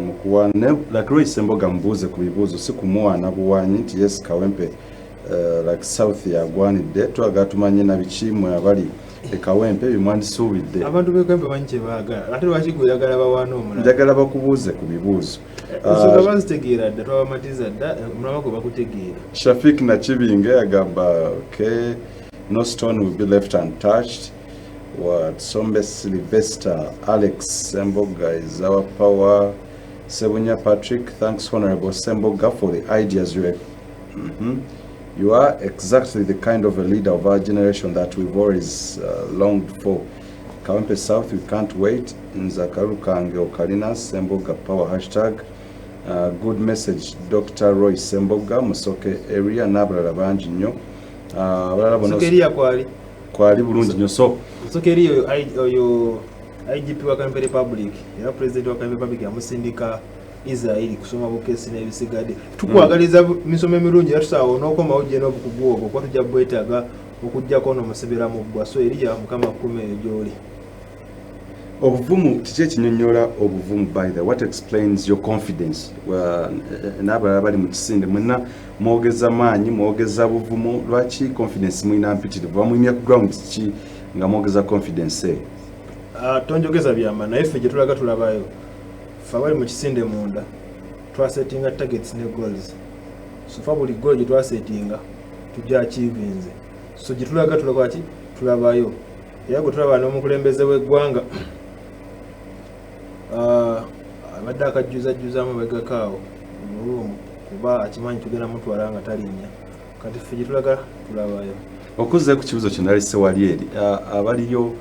mukuwane like Roy Semboga mbuze ku bibuzo si kumuwana buwanyi nti yes Kawempe like south ya gwanidde twagatumanye na bikimwe abali e Kawempe bimwandisuubidde abantu be Kawempe banje baagala ate lwakiguyagala bawana omulala njagala bakubuuze ku bibuzo nsonga bazitegeera dda twabamatiza dda omulama gwe bakutegeera Shafik na Kibinge agamba okay no stone will be left untouched. What Sombe Sylvester, Alex Semboga is our power. Sebunya Patrick, thanks Honorable Semboga for the ideas you have. You are exactly the kind of a leader of our generation that we've always longed for. Kawempe South, we can't wait. Nzakaru Kange Okarina, Semboga power hashtag. Good message, Dr. Roy Semboga, Musoke area, Nabra Banji nyo. Musoke area kwali bulungi nyo so Sokeri oyo IGP wa Kawempe Republic era president wa Kawempe Republic yamusindika Israel kusoma bukesi n'ebisigadde tukwagaliza misomo emirungi yatusawo n'okoma ujje n'obukugu obwo kwa tujja bwetaaga okujjako n'omusebera mu ggwa so eriya mukama kume gyoli obuvumu kiki ekinyonnyola obuvumu by the what explains your confidence n'abalala bali mu kisinde mwenna mwogeza maanyi mwogeza buvumu lwaki confidence mwina mpitirivu bamwimya ku ground ki nga mwogeza confidence tonjogeza byama naye ffe gye tulaga tulabayo ffe abali mu kisinde munda twasetinga targets ne goals so fa buli goal gye twasetinga tujja achievinze so gye tulaga tulaga ki tulabayo era gwe tulaba n'omukulembeze w'eggwanga abadde akajjuzajjuzaamu abegakaawo mulumu kuba akimanyi tugenda mutwala nga talinnya kati ffe gye tulaga tulabayo okuze ku kibuzo kyo nalise wali eri abaliyo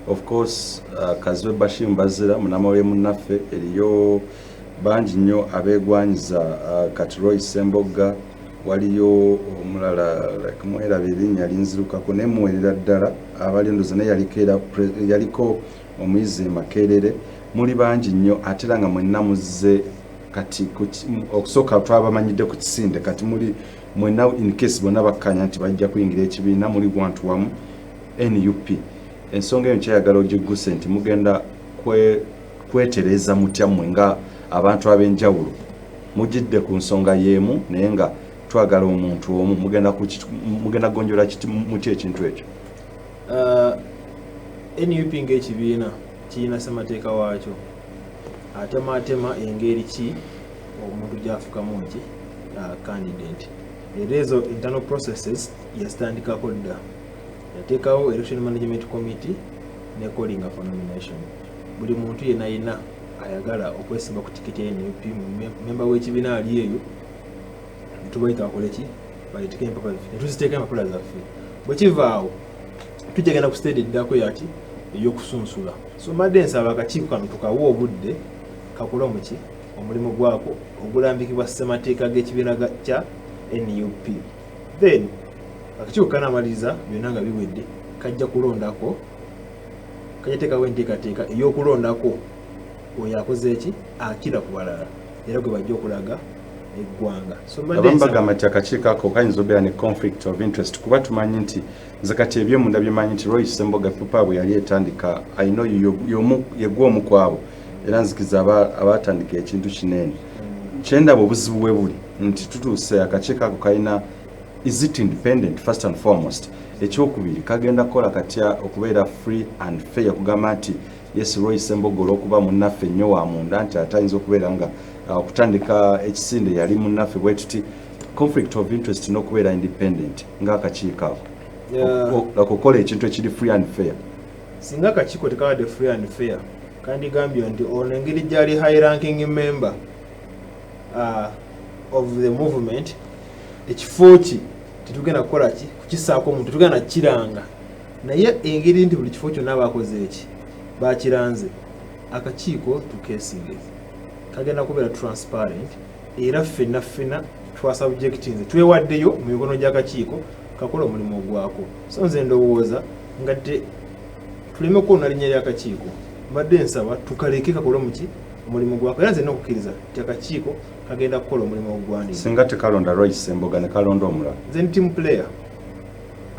of course Kazwe Bashir Mbazira munamawulire munnaffe eriyo bangi nnyo abeegwanyiza kati Roy Ssemboga waliyo omulala kumwerabira erinnya linzirukako naye muwerera ddala abali ndoza naye yaliko omuyizi Makerere muli bangi nnyo ate era nga mwenna muzze kati okusooka twabamanyidde ku kisinde kati muli mwenna in case bonna bakkanya nti bajja kuyingira ekibiina muli wantu wamu NUP ensonga eyo nkyayagala ogigguse nti mugenda kwetereza mutya mmwe nga abantu ab'enjawulo mugidde ku nsonga y'emu naye nga twagala omuntu omu mugenda gonjola mutya ekintu ekyo NUP ng'ekibiina kirina ssemateeka waakyo atema engeri ki omuntu gy'afukamu nti candidate era ezo internal processes yasitandikako dda yateekawo election management committee ne calling for nomination buli muntu yenna yina ayagala okwesimba ku tikiti ya NUP memba w'ekibiina ali eyo tubayita bakole ki bayitike empapula zaffe netuziteeka empapula zaffe bwe kivaawo tujja genda ku stage eddako yati ey'okusunsula so mbadde nsaba akakiiko kano tukawa obudde kakola muki omulimu gwako ogulambikibwa ssemateeka g'ekibiina kya NUP then akakiiko kanamaliriza byonna nga biwedde kajja kulondako kajateekawo enteekateeka ey'okulondako oyo akoze eki akira ku balala era gwe bajja okulaga eggwanga abamu bagamba nti akakiiko ako kayinza obeera ne conflict of interest kuba tumanyi nti nze kati ebyemunda byemanyi nti Roy Ssemboga Pupa bwe yali etandika I know yegwa omu kwabo era nzikiriza abatandika ekintu kinene kyendaba obuzibu bwe buli nti tutuuse akakiiko ako kalina is it independent first and foremost ekyokubiri kagenda kukola katya okubeera free and fair kugamba nti yes Roy Ssemboga olw'okuba munnaffe nnyo wa munda nti atayinza okubeera nga okutandika ekisinde yali munnaffe bwe tuti conflict of interest n'okubeera independent ng'akakiiko ako okukola ekintu ekiri free and fair singa akakiiko tekabadde free and fair kandi gambye nti ono engeri gyali high ranking member of the movement ekifo ki tetugenda kukola ki kukisaako omuntu tetugenda kiranga naye engeri nti buli kifo kyonna bakoze eki bakiranze akakiiko tukeesige kagenda kubeera transparent era ffenna twasubjectinze twewaddeyo mu mikono gy'akakiiko kakola omulimu ogwako so nze ndowooza nga tuleme kwona linnya ly'akakiiko mbadde nsaba tukaleke kakole muki omulimu gwako era nze n'okukkiriza nti akakiiko kagenda kukola omulimu ogwanira singa tekalonda Roy Ssemboga ne kalonda omulala nze ni team player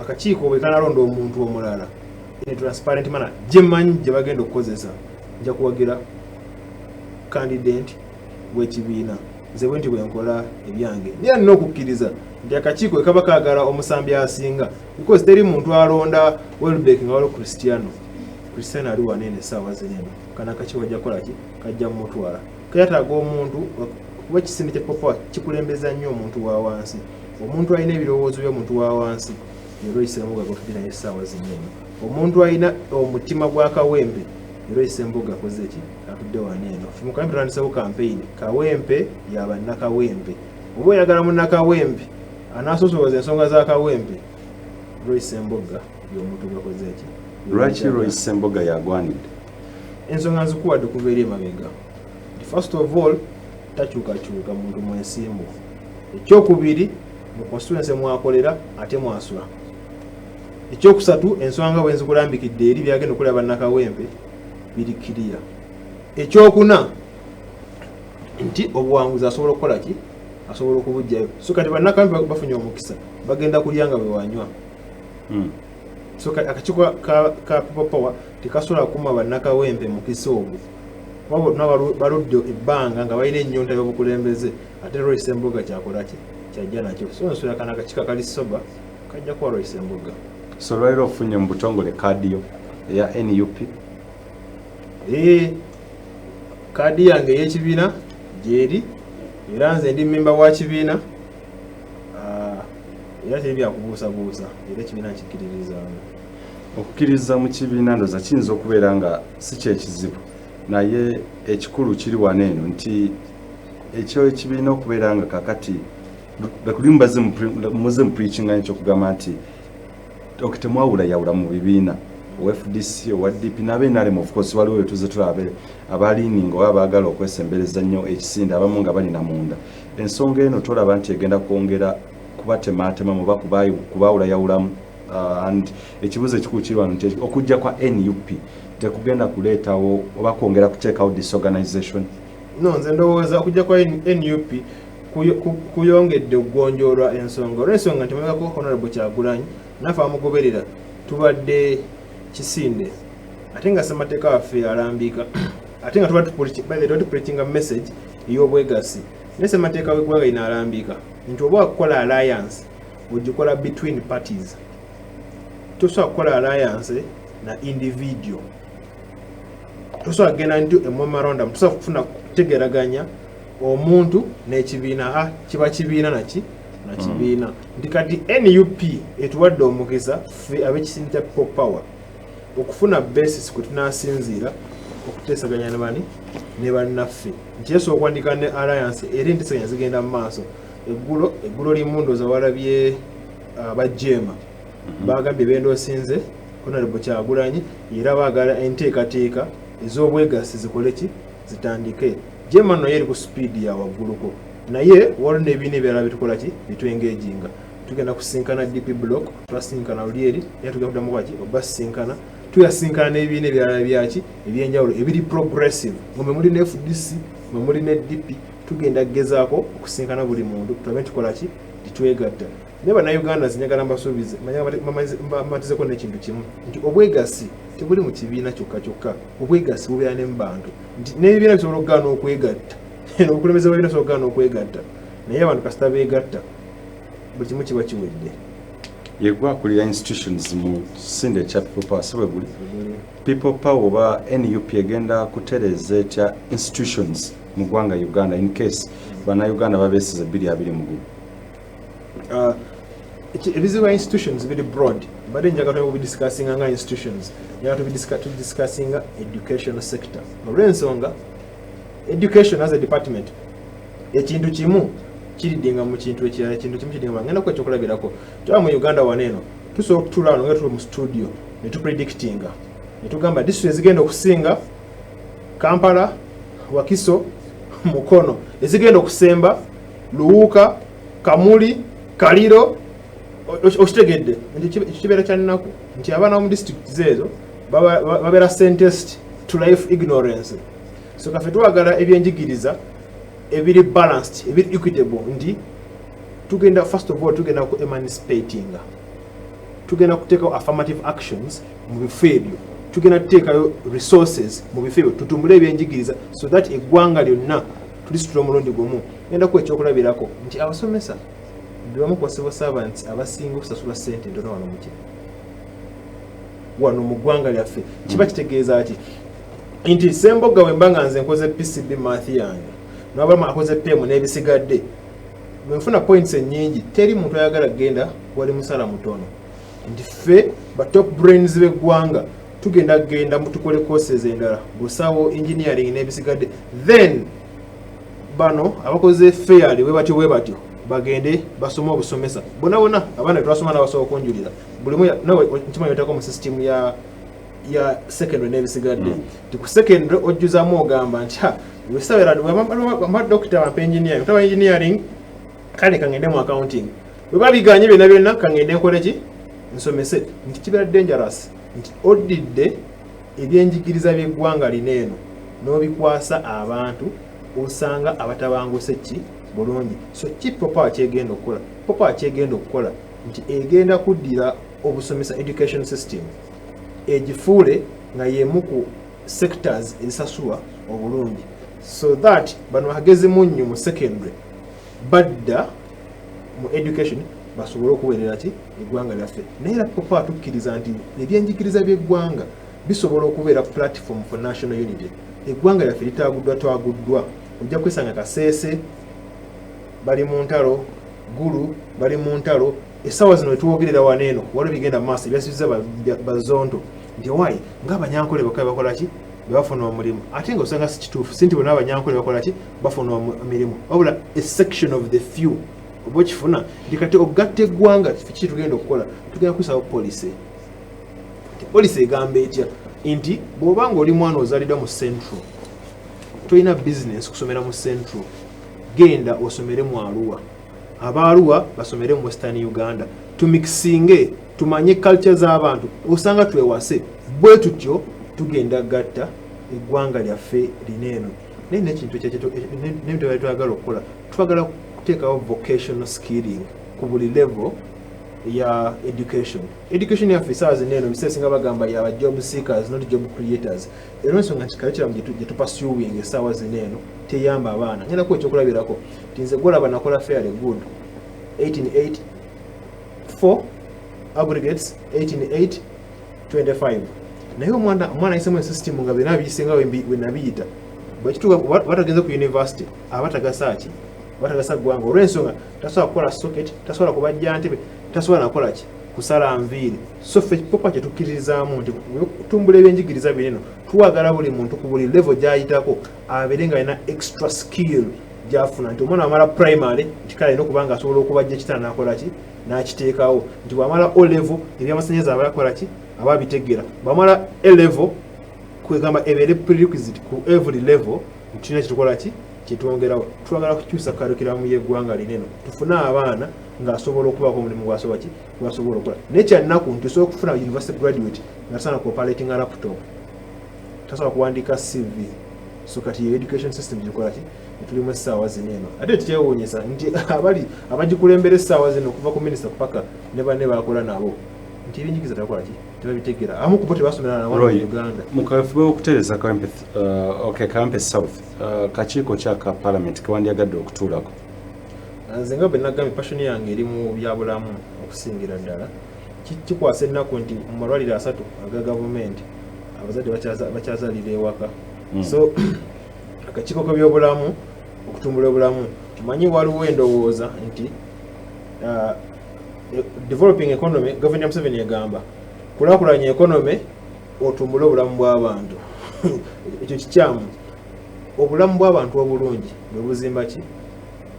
akakiiko bwe kanalonda omuntu omulala in transparent manner gye mmanyi gye bagenda okukozesa nja kuwagira candidate w'ekibiina nze bwe nti bwe nkola ebyange naye nina okukkiriza nti akakiiko kaba kaagala omusambi asinga because teri muntu alonda Welbeck nga waliwo Cristiano ali wanene essaawa zinene kana akakiiko ajja kukola ki kajja mumutwala kayetaaga omuntu kuba ekisinde kya papa kikulembeza nnyo omuntu wa wansi omuntu alina ebirowoozo by'omuntu wa wansi Roy Ssemboga gotuli naye essaawa zinene omuntu alina omutima gwa kawempe Roy Ssemboga akoze ki atudde waneeno mu kampe tulandisewo campaign kawempe yabannakawempe oba oyagala munnakawempe anaasosoboza ensonga za kawempe Roy Ssemboga y'omuntu gwakoze ki lwaki Roy Ssemboga yagwanidde ensonga nzikuwadde okuva eri emabega first of all takyukakyuka muntu mwensimbu ekyokubiri mu constituency mwakolera ate mwasula ekyokusatu ensonga bwe nzikulambikidde eri byagenda okulaba bannakawempe biri kiriya ekyokuna nti obuwanguzi asobola okukola ki asobola okubujjayo so kati bannakawempe bafunye omukisa bagenda kulya nga bwe wanywa so akakiiko ka people power tekasobola kuma bannakawempe mu kisoogo wabona baludde ebbanga nga balina ennyonta y'obukulembeze ate Royce Mbuga kyakolaki kyajja nakyo so nsula kana akakiiko kali soba kajja kuwa Royce Mbuga so lwaliro ofunye mu butongole kaadi yo eya NUP kaadi yange ey'ekibiina gyeri era nze ndi memba wa kibiina era teri byakubuusabuusa era ekibiina nkikkiririzaamu okukkiriza mu kibiina ndoza kiyinza okubeera nga si kyekizibu naye ekikulu kiri wano eno nti ekyo ekibiina okubeera nga kakati muze mu preachinga ekyokugamba nti temwawula yawula mu bibiina FDC owa DP n'abenarem of course waliwo wetuze tulabe abaliininga oba baagala okwesembereza nnyo ekisinde abamu nga balina munda ensonga eno tolaba nti egenda kwongera kubatematema muba kubaawula yawulamu and ekibuzo ekikulu kiri wano nti okujja kwa NUP tekugenda kuleetawo oba kwongera kuteekawo disorganization no nze ndowooza okujja kwa NUP kuyongedde okugonjoolwa ensonga olw'ensonga nti mabegako Honorable Kyagulanyi naffe amugoberera tubadde kisinde ate nga ssemateeka waffe alambika ate nga tuba tupreachinga message ey'obwegasi naye ssemateeka w'eggwanga lino alambika nti oba wakukola alliance ogikola between parties tosobola kukola alliance na individual tosobola kugenda nti memorandum tosobola kufuna kutegeraganya omuntu n'ekibiina kiba kibiina na kibiina nti kati NUP etuwadde omukisa ffe ab'ekisinde kya people power okufuna basis kwe tunaasinziira okuteesaganya ne bannaffe nti yesu okuwandika ne alliance eri enteesaganya zigenda mu maaso eggulo limu ndooza walabye abajjeema baagambye bendoosinze Honorable Kyagulanyi era baagala enteekateeka ez'obwegasi zikoleki zitandike jeema no yeri ku speed ya wagguluko naye waliwo n'ebiina ebirala bitukolaki bitwengeejinga tugenda kusinkana DP block twasinkana Olyeri era tugenda kuddamu kwaki obasinkana tuyasinkana n'ebiina ebirala byaki ebyenjawulo ebiri progressive mwe muli ne FDC mwe muli ne DP tugenda gezaako okusinkana buli muntu tulabe tukolaki titwegatta naye bannayuganda zinyagala mbasuubize mmatizeko n'ekintu kimu nti obwegasi tebuli mu kibiina kyokka obwegasi bubeera ne mu bantu nti n'ebibiina bisobola okugaana okwegatta obukulembeze bw'ebibiina bisobola okugaana okwegatta naye abantu kasita beegatta buli kimu kiba kiwedde yegwakulira institutions mu kisinde kya people power sebwe buli people power oba NUP egenda kutereeza etya institutions mu ggwanga Uganda in case bannayuganda babeesize 220 ebizibu bya institutions biri broad badde njagala tubidiscussinga nga institutions njagala tubidiscussinga education sector olw'ensonga education as a department ekintu kimu kiridinga mu kintu ekirala ekintu kimu kiridinga ngenda ku ekyokulabirako tuba mu Uganda waneeno tusobola okutuula wano nga tuli mu studio ne tupredictinga ne tugamba district ezigenda okusinga Kampala, Wakiso, Mukono ezigenda okusemba Luwuka, Kamuli, Kaliro okitegedde nti kibeera kyalinaku nti abaana mu districts ezo babeera sentenced to life ignorance so kaffe twagala ebyenjigiriza ebiri balanced ebiri equitable nti tugenda first of all tugenda ku emancipatinga tugenda kuteekawo affirmative actions mu bifo ebyo tugenda kuteekayo resources mu bifo ebyo tutumbule ebyenjigiriza so that eggwanga lyonna tulisitula omulundi gumu genda ku ekyokulabirako nti abasomesa bibamu ku civil servants abasinga okusasula ssente ntono wano mu ggwanga lyaffe kiba kitegeeza ki nti Ssemboga bwe nga nze nkoze PCB math yange n'abalama akoze PM n'ebisigadde bwe nfuna points ennyingi teri muntu ayagala genda wali musala mutono nti ffe ba top brains b'eggwanga tugenda genda tukole courses endala busawo engineering n'ebisigadde then bano abakoze fairly we batyo bagende basoma obusomesa bona abaana twasoma n'abasobola okunjulira buli nawe nkimanyi otako mu system ya secondary n'ebisigadde ti ku secondary ojjuzaamu ogamba nti dokita wampa engineering otaba engineering kale kangende mu accounting bwe babiganye byonna kangende nkoleki nsomese nti kibeera dangerous nti odidde ebyenjigiriza by'eggwanga lineeno n'obikwasa abantu osanga abatabanguse bulungi so ki popa kyegenda okukola nti egenda kuddira obusomesa education system egifuule nga yemu ku sectors ezisasulwa obulungi so that bano hageze munnyo mu secondary badda mu education basobole okuweerera ki eggwanga lyaffe naye era papa atukkiriza nti ebyenjigiriza by'eggwanga bisobola okubeera platform for national unity eggwanga lyaffe litaaguddwa ojja kwesanga Kaseese bali mu ntalo Gulu bali mu ntalo essaawa zino wetuwogerera waneeno waliwo bigenda mu maaso ebyasubiza bazonto nti wayi ng'abanyankole bakaba bakola ki bafuna omulimu ate nga osanga si kituufu si nti bonna abanyankole bakola ki bafuna emirimu wabula a section of the few oba okifuna nti kati ogatta eggwanga kiki tugenda okukola tugenda kuyisawo poliisi egamba etya nti bw'oba nga oli mwana ozaliddwa mu central tolina business kusomera mu central genda osomere mu Arua Abaarua basomere mu Western Uganda tumikisinge tumanye culture z'abantu osanga twewase bwe tutyo tugenda gatta eggwanga lyaffe lineeno naye nekintu n'ebintu byali twagala okukola twagala kuteekawo vocational skilling ku buli level ya education yaffe essaawa zineeno biseera singa bagamba yaba job seekers not job creators era ensonga nti curriculum gye tupasuwing essaawa zineeno teyamba abaana ngendako ekyokulabirako nti nze gwolaba nakola fairly good 18 8 aggregates 18-8-25 naye omwana ayisemu system nga bena biyisenga we nabiyita bwekituuka batagenze ku university abatagasaaki batagasa ggwanga olw'ensonga tasobola kukola socket tasobola kubajja ntebe tasobola nakola ki kusala nviiri so ffe popa kye tukkiririzaamu nti tumbula ebyenjigiriza bineno tuwagala buli muntu ku buli level gy'ayitako abeere nga alina extra skill gy'afuna nti omwana amala primary nti kale alina okuba nga asobola okubajja ekitala nakola ki n'akiteekawo nti bw'amala O level ebyamasannyalaze aba akola ki aba abitegeera bw'amala A level kwegamba ebeere prerequisite ku every level nti tulina kitukola ki kyetwongerawo twagala kukyusa curriculum y'eggwanga lineno tufune abaana ng'asobola okubaako omulimu gwasobola okukola naye kyannaku nti osobola okufuna university graduate nga tasobola kuoperating a laptop tasobola kuwandiika CV so kati education system gikola ki tulimu essaawa zineeno ate tekyewuunyisa nti abagikulembera essaawa zino okuva ku minisita kupaka ne banne bakola nabo nti ebyenjigiriza takola ki tebabitegeera abamu ku bo tebasomera nawana mu Uganda mu kafuba okutereeza Kawempe South kakiiko kyaka parliament kewandyagadde okutuulako nze nga bwe nagambye passion yange eri mu byabulamu okusingira ddala kikwasa ennaku nti mu malwaliro 3 aga gavumenti abazadde bakyazalira ewaka so akakiiko k'ebyobulamu okutumbula obulamu tumanyi waliwo endowooza nti developing economy gavumenti ya Museveni egamba kulaakulanya economy otumbule obulamu bw'abantu ekyo kikyamu obulamu bw'abantu obulungi bwe buzimba ki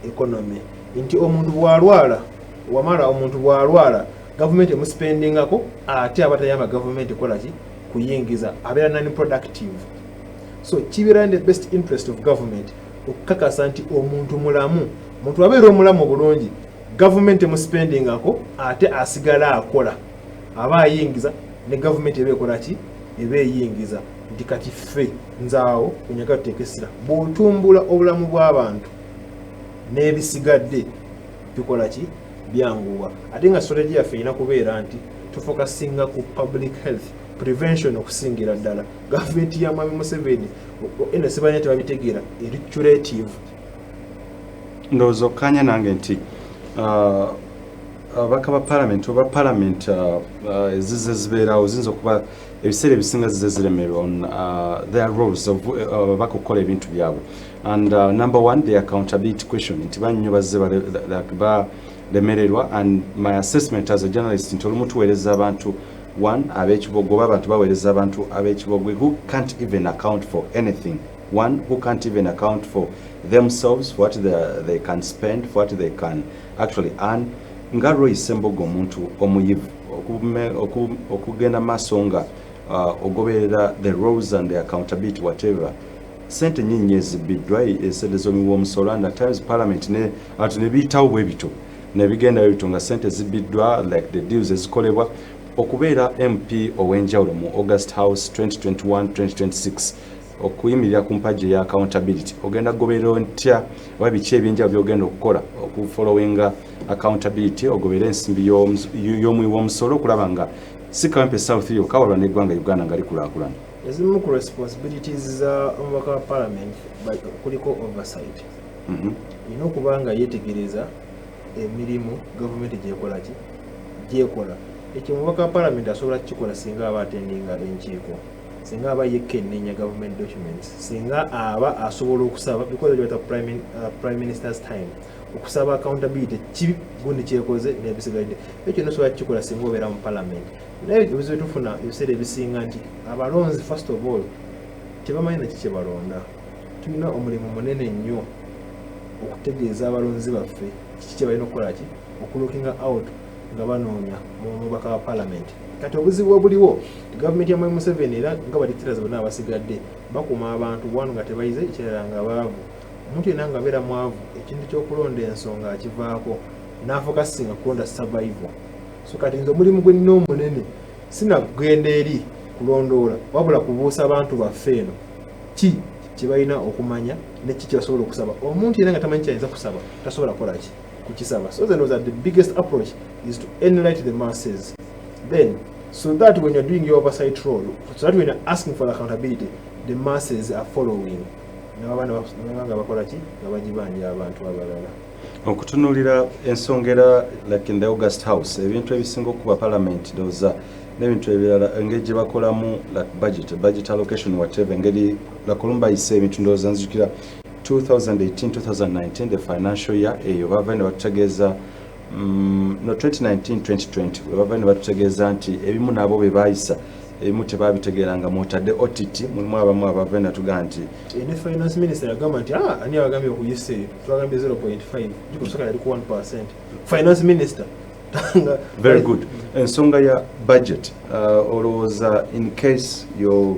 economy nti omuntu bw'alwala wamala omuntu bw'alwala gavumenti emuspendingako ate abatayamba gavumenti kola ki kuyingiza abeera non-productive so kibeera in the best interest of government okukakasa nti omuntu mulamu omuntu abeera omulamu obulungi gavumenti emuspendingako ate asigala akola aba ayingiza ne gavumenti eba ekola ki eba eyingiza nti kati ffe nzaawo kunyaga tuteekesera bw'otumbula obulamu bw'abantu n'ebisigadde bikola ki byanguwa ate nga strategy yaffe erina kubeera nti tufokasinga ku public health prevention okusingira ddala gavumenti ya Mwami Museveni eno sibanya tebabitegeera eri curative ndowooza okkanya nange nti abaka ba parliament oba parliament ezize zibeerawo ziyinza okuba ebiseera ebisinga zize ziremerwa on their roles of bakukola ebintu byabwe and number one the accountability question nti bannyo bazze balemererwa and my assessment as a journalist nti olumu tuweereza abantu one ab'ekibogo oba abantu baweereza abantu ab'ekibogo who can't even account for anything one who can't even account for themselves for what they can spend for what they can actually earn nga Royce Mbogo omuntu omuyivu okugenda maaso nga ogoberera the rules and the accountability whatever sente nyinyi ezibiddwa esente z'omuwa omusolo and at times parliament ne biyitawo bwe bito ne bigenda bwe bito nga sente zibiddwa like the deals ezikolebwa okubeera MP ow'enjawulo mu August House 2021-2026 okuyimirira ku mpagi ya accountability ogenda goberera ntya oba biki ebyenjawulo byogenda okukola okufollowinga accountability ogobera ensimbi y'omuwi w'omusolo okulaba nga si Kawempe South yokka wabula n'eggwanga Uganda nga likulaakulana. Ezimu ku responsibilities za omubaka wa parliament kuliko oversight. Olina okuba nga yeetegereza emirimu gavumenti gyekola. Ekyo omubaka wa parliament asobola kukikola singa aba atendinga enkiiko, singa aba yekenneenya government documents, singa aba asobola okusaba because of prime minister's time okusaba accountability kibi gundi kyekoze n'ebisigadde. Ekyo nosobola kukikola singa obeera mu parliament. Naye ebizibu tufuna ebiseera ebisinga nti abalonzi first of all tebamanyi naki kye balonda. Tulina omulimu munene nnyo okutegeeza abalonzi baffe kiki kye balina okukola ki okulookinga out nga banoonya mu mubaka wa parliament. Kati obuzibu obuliwo gavumenti ya Mwai Museveni era nga badikitirazi bonna abasigadde bakuuma abantu wano nga tebayize, ekirala nga baavu. Omuntu yenna nga abeera mwavu ekintu ky'okulonda ensonga akivaako n'afokasinga kulonda survival. So kati nze omulimu gwe nnina omunene sinagenda eri kulondoola wabula kubuusa abantu baffe eno ki kye balina okumanya ne ki kyebasobola okusaba. Omuntu yenna nga tamanyi kyayinza kusaba tasobola kukola ki kukisaba. So the biggest approach is to enlighten the masses. Then so that when you're doing your oversight role, so that when you're asking for accountability, the masses are following. Nabanga bakola ki abajibanja abantu abalala. Okutunulira ensongera like in the August House ebintu ebisinga okuba parliament doza n'ebintu ebirala engeri gye bakolamu like budget allocation whatever engeri lakolumba ise ebintu ndoza nzijukira 2018-2019 the financial year eyo bava ne batutegeeza no 2019-2020 bava ne batutegeeza nti ebimu nabo be bayisa ebimu tebabitegeeranga mutadde OTT mulimu abamu abava ne tugaa nti ne finance minister yagamba nti ani abagambye okuyise twagambye 0.5 gikusoka yali ku 1%. Finance minister very good. Ensonga ya budget olowooza in case yo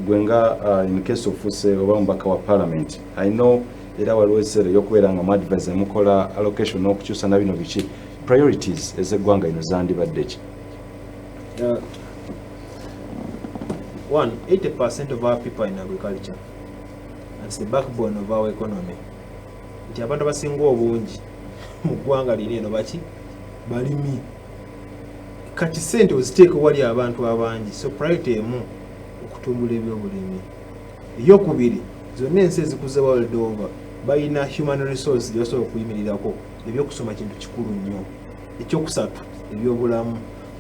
gwenga in case of use oba mubaka wa parliament I know era waliwo eseera y'okubeera nga muadvise mukola allocation n'okukyusa na bino biki priorities ez'eggwanga ino zandibadde ki? 80% of our people are in agriculture and it's the backbone of our economy. Nti abantu abasinga obungi mu ggwanga lino eno baki balimi. Kati sente oziteeka wali abantu abangi, so priority emu okutumbula ebyobulimi. Eyokubiri zonna ensi ezikuze world over balina human resource gye basobola okuyimirirako. Ebyokusoma kintu kikulu nnyo. Ekyokusatu ebyobulamu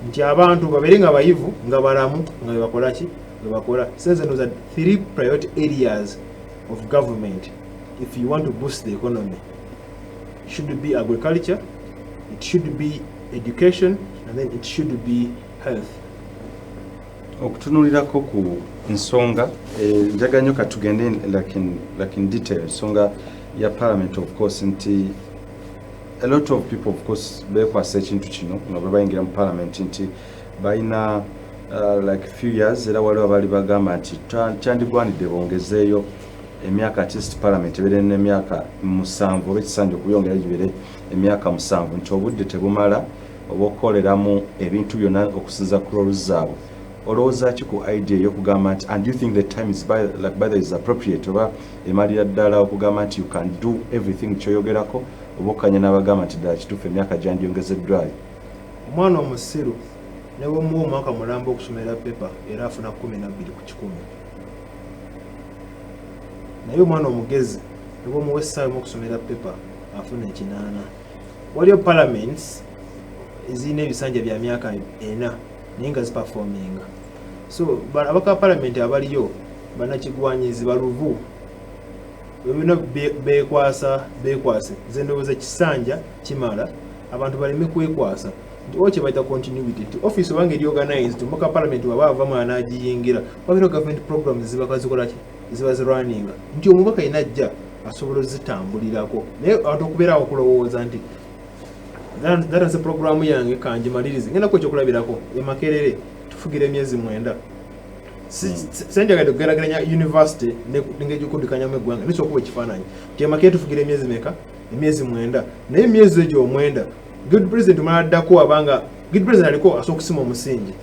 nti abantu babeere nga bayivu nga balamu nga bebakola ki bebakola. Says those are 3 priority areas of government if you want to boost the economy. It should be agriculture, it should be education, and then it should be health. Okutunulirako ku nsonga njaga nnyo katugende like in detail ensonga ya parliament of course nti a lot of people of course bekwasa ekintu kino nga bayingira mu parliament nti balina like few years era waliwo abali bagamba nti kyandigwanidde bongezeeyo emyaka at least parliament ebeere n'emyaka 7 oba ekisanja okuyongera gibeere emyaka 7 nti obudde tebumala oba okukoleramu ebintu byonna okusinza ku roles zaabwe. Olowooza ki ku idea y'okugamba nti and you think the time is by is appropriate oba emalira ddala okugamba nti you can do everything kyoyogerako oba okanya n'abagamba nti ddala kituufu emyaka gyandyongezeddwayo? Omwana omusiru ne bwemuwa omwaka mulamba okusomera pepa era afuna 12 ku 100. Naye omwana omugezi ne bwemuwa essaawa okusomera pepa afuna 8. Waliyo parliaments ezirina ebisanja bya myaka 4 naye nga ziperforminga. So abaka parliament abaliyo banakigwanyizi baluvu ebina bekwase nze ndowooza kisanja kimala abantu baleme kwekwasa nti oche baita continuity nti office wange eri organized mboka parliament wabavamu anagiyingira wabiro government programs zibakazikola ki ziba zirunning nti omubaka inajja asobola zitambulirako naye abantu okubeerawo okulowooza nti that is a program yange kanji malirize ngenda ko kyokulabirako emakerere tufugira emyezi 9 senjagadde okugeraganya university nengejukudikanya megwanga niso okuba ekifaananyi nti emakere tufugira emyezi meka emyezi 9 naye emyezi egyo 9 good president maladdako abanga good president aliko asookusima omusingi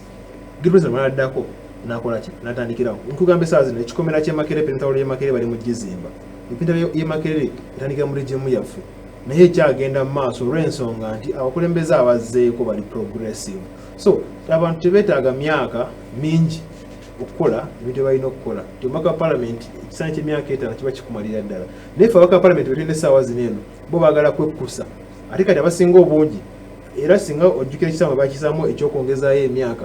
good president maladdako nakola ki natandikirawo nkugamba essaawa zino ekikomera ky'Emakerere Pintawulo y'Emakerere bali mu Gizimba epintawulo y'Emakerere etandikira mu region yaffe naye ekyagenda mu maaso olw'ensonga nti abakulembeze abazzeeko bali progressive so abantu tebeetaaga myaka mingi okukola ebintu balina okukola omubaka wa palamenti ekisaanyi ky'emyaka 5 kiba kikumalira ddala naye ffe ababaka wa palamenti betenda essaawa zino eno bo baagala kwekkusa ate kati abasinga obungi era singa ojjukira ekisamwe bakisaamu ekyokwongezaayo emyaka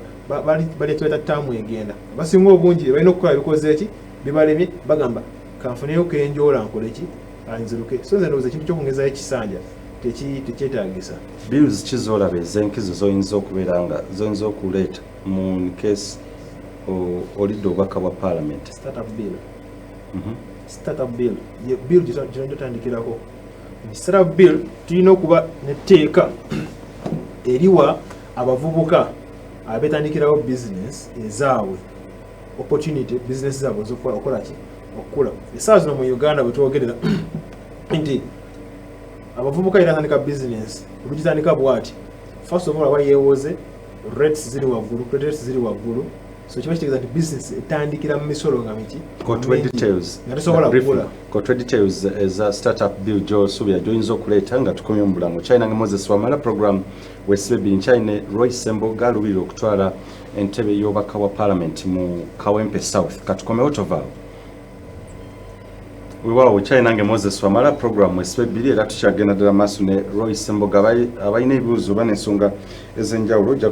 bali tubeta ttaamu egenda abasinga obungi balina okukola bikoze eki bibalemye bagamba kanfuneyo kenjoola nkoleki anziruke so nze ndowooza ekintu kyokwongezaayo ekisanja tekyetaagisa bills kizoolaba ez'enkizo zoyinza okubeera nga zoyinza okuleeta mu case olidde obubaka bwa parliament startup bill ye bill gyotandikirako startup bill tulina okuba netteeka eriwa abavubuka abetandikirawo business ezaabwe opportunity business zaabwe okolaki okukula essaawa zino mu Uganda bwetwogerera nti abavubuka iratandika business olugitandika bwati first of all aba yeewoze rates ziri waggulu so kiba kitegeeza nti business etandikira mu misolo nga miki nga tosobola kugula kotwe details eza startup bill gy'osuubira gy'oyinza okuleeta nga tukomye mu bulamu China Moses Wamala program wesibe China Roy Semboga alubirira okutwala entebe y'obubaka wa parliament mu Kawempe South katukomewo toval weewaawo China Moses Wamala program wesibe era tukyagenda ddala maaso ne Roy Semboga abalina ebibuuzo oba n'ensonga ez'enjawulo ojja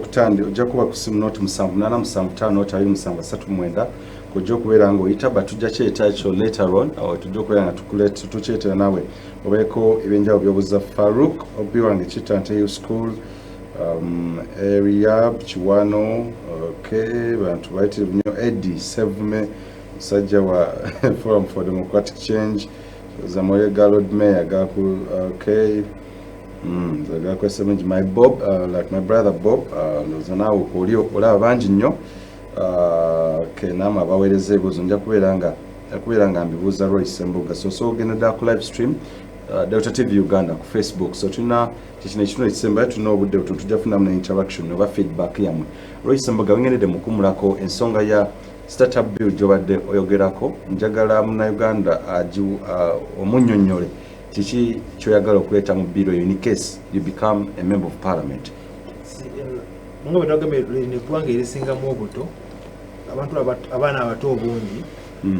kuba ku ssimu nooti 7875 kojja okubeera ng'oyita batujja kyeta ekyo later on tujja okubeera nga tukyetera naawe obeeko ebyenjawulo by'obuuza Farouk obi wange kita Nteyo School area Kiwano bantu bayitirivu nnyo Eddie Sevume musajja wa Forum for Democratic Change Zamoye Lord Mayor gaku my Bob like my brother Bob ndoza nawe okolio olaba bangi nnyo nama baweereza ebibuuzo nja kubeera nga mbibuuza Roy Semboga so ogenda ku live stream Delta TV Uganda ku Facebook so tulina kino ekitundu ekisemba tulina obudde butono tujja kufunamu interaction oba feedback yammwe Roy Semboga wengendedde mukumulako ensonga ya startup bill gy'obadde oyogerako njagala Munnayuganda omunnyonnyole kiki kyoyagala okuleeta mu bill eyo in case you become a member of parliament nga bwetwagambye neggwanga erisingamu obuto abantu abaana abato obungi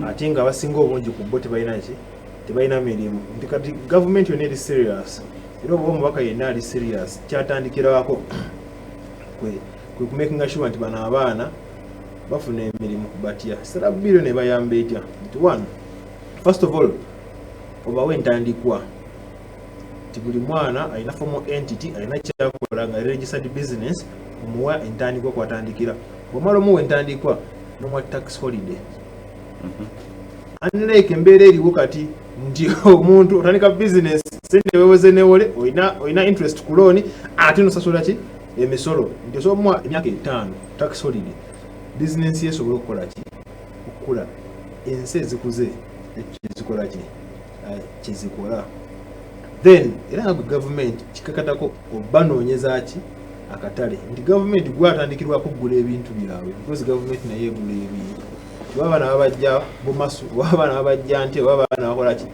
ate nga abasinga obungi ku bo tebalina mirimu nti kati gavumenti yonna eri serious era oba omubaka yenna ali serious kyatandikirako kwe kumakinga sure nti bano abaana bafuna emirimu batya startup bill ne bayamba etya nti one first of all obawe entandikwa nti buli mwana alina formal entity alina kyakola nga registered business omuwa entandikwa kwatandikira bwomala omuwa entandikwa nomuwa tax holiday unlike embeera eriwo kati nti omuntu otandika business sente weweze newole olina interest ku loan ate nosasula ki emisolo nti osobola omuwa emyaka 5 tax holiday business yesobola okukola ki okukula ensi ezikuze ekizikola ki kizikola then era nga government kikakatako obanoonyeza ki akatale nti government gwatandikirwako okugula ebintu byabwe because government naye egula ebintu oba abaana babajja bumasu oba abaana babajja nti oba abaana bakola ki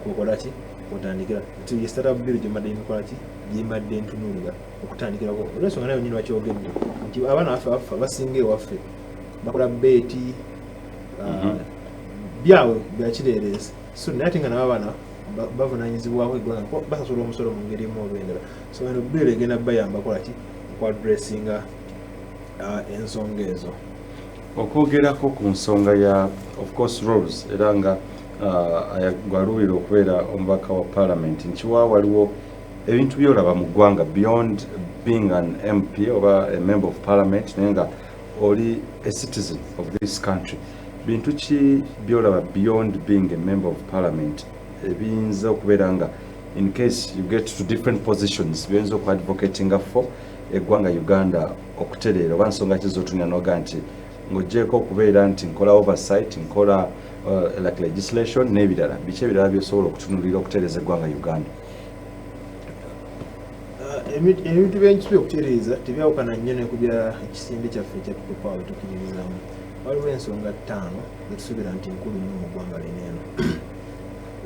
kukola ki otandikira nti startup bill gyemadde nkola ki gyemadde ntunulira okutandikirako olwensonga nayo nyini wakyogedde nti abaana baffe abasinga ewaffe bakola beeti byabwe byakireereese so naye ate nga nabo abaana bavunanyizibwako eggwanga basasula omusolo mu ngeri emu oba endala so eno bill egenda bayamba kola ki okwadressinga ensonga ezo okwogerako ku nsonga ya of course rules era nga gwaluubira okubeera omubaka wa parliament nkiwa waliwo ebintu byolaba mu ggwanga beyond being an MP oba a member of parliament naye nga oli a citizen of this country bintu ki byolaba beyond being a member of parliament ebiyinza okubeera nga in case you get to different positions byinza okuadvocatinga for eggwanga Uganda okutereera oba nsonga kizotunya noga nti ng'oggyeko okubeera nti nkola oversight nkola like legislation n'ebirala biki ebirala byosobola okutunulira okutereeza eggwanga Uganda ebintu byenkisobola okutereeza tebyawukana nnyo nekubya ekisinde kyaffe ekyatukupa wetukiririzamu waliwo ensonga ttaano zetusuubira nti nkulu nnyo mu ggwanga lineeno.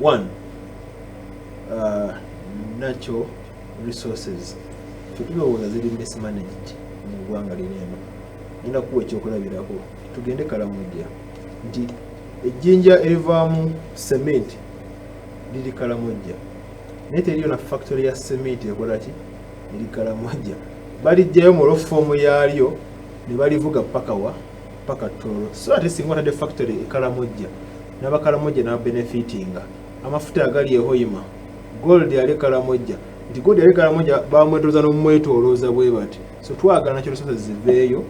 One, natural resources tetulowooza ziri mismanaged mu ggwanga lineeno. Nina kuwa ekyokulabirako, tugende Karamoja nti ejjinja erivaamu cement liri Karamoja, naye teriyo na factory ya cement ekola ki eri Karamoja. Balijjayo mu lofoomu yaalyo ne balivuga paka Toro. So ate singa watadde factory e Karamoja, n'abakaramoja n'abenefitinga. Amafuta agali e Hoima, gold yali Karamoja, nti gold yali Karamoja bamwetooza n'omwetoolooza bwe bati. So twagala nakyo resources ziveeyo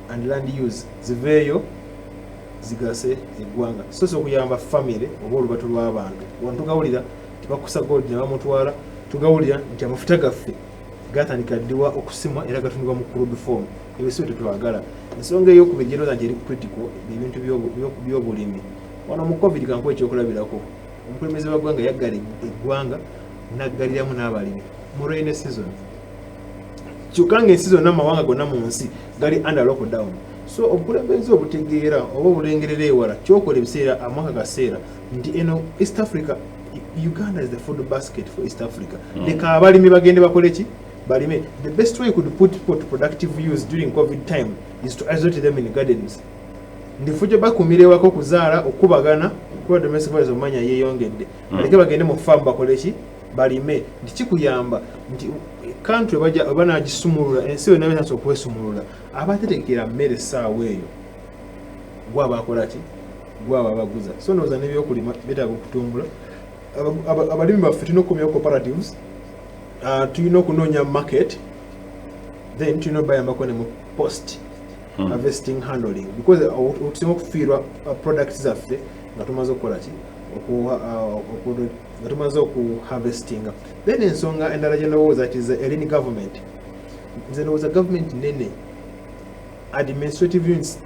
and land use ziveeyo zigase eggwanga, so okuyamba family oba olubatu lw'abantu. Wano tugawulira tibakusa gold ne bamutwala, tugawulira nti amafuta gaffe gatandika ddiwa okusimwa era gatundibwa mu crude form. Ebyo si bwe twagala. Ensonga ey'okubiri gyenooza nti eri critical ebintu by'obulimi. Wano mu COVID kankuwa ekyokulabirako, omukulembeze w'eggwanga yaggala eggwanga n'aggaliramu n'abalimi mu rainy season. Kyokka ng'ensi zonna amawanga gonna mu nsi gali under lockdown. So obukulembeze obutegeera oba obulengerera ewala kyokola ebiseera amwaka kaseera nti eno East Africa, Uganda is the food basket for East Africa. Leka abalimi bagende bakole ki? Balime. The best way you could put people to productive use during COVID time is to isolate them in gardens. Ndifuje bakumire wako kuzaala okubagana kuba domestic violence omanya yeeyongedde. Baleke bagende mu farm bakole ki? Balime. Ndikikuyamba nti country banagisumulula ensi yonna binaso okwesumulula abatetekera mmere essaawa eyo gwaba akola ki? Gwaba abaguza. So ndowooza n'ebyokulima betaaga okutumbula. Abalimi baffe tulina okukomyawo cooperatives, tulina okunoonya market, then tulina obayambako ne mu post harvesting handling, because okusinga okufiirwa products zaffe nga tumaze okukola ki? Nga tumaze okuharvestinga. Then ensonga endala gye ndowooza ti ze elini government. Nze ndowooza government nene administrative units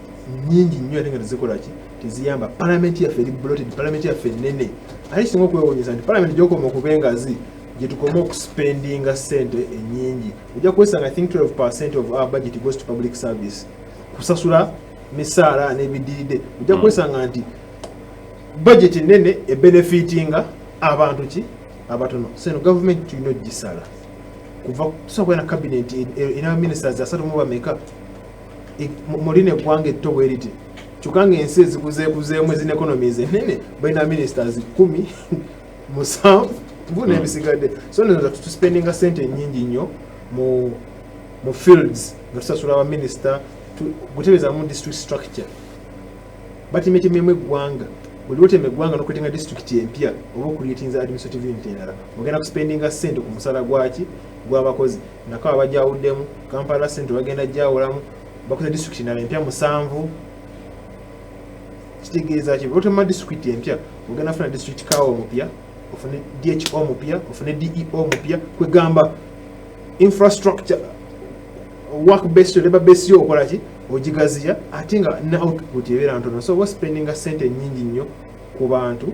nyingi nnyo ate nga tezikola ki? Teziyamba. Parliament yaffe eri bloated, parliament yaffe nene. Ate kisinga okwewuunyisa nti parliament gy'okoma okuba engazi gye tukoma okuspendinga ssente ennyingi. Ojja kwesanga I think 12% of our budget goes to public service. Kusasula misaala n'ebidiide. Ojja kwesanga nti budget nene ebenefitinga abantu ki? Abatono. So eno government tulina ogisala. Kuva tusobola na cabinet ina ministers asatu mu bameka mulina eggwanga etto bweriti. Kyokka ng'ensi ezikuzeekuzeemu ezina economies enene balina ministers 10 7 n'ebisigadde. So neza tuspendinga ssente ennyingi nnyo mu fields nga tusasula abaminisita gutereeza mu district structure. Batimetememu eggwanga. Buli lwotema eggwanga n'okuleetinga district empya oba okuleetinza administrative unit endala, ogenda kuspendinga ssente ku musala gwaki? Gw'abakozi. Nako abajawuddemu Kampala ssente bagenda gyawulamu bakoze district endala empya 7. Kitegeeza ki? Bw'otema district empya ogenda kufuna district kawo omupya, ofune DHO omupya, ofune DEO omupya, kwegamba infrastructure work based labor based yo okola ki? Ogigaziya ate nga na output ebeera ntono. So we're spending ssente nnyingi nnyo ku bantu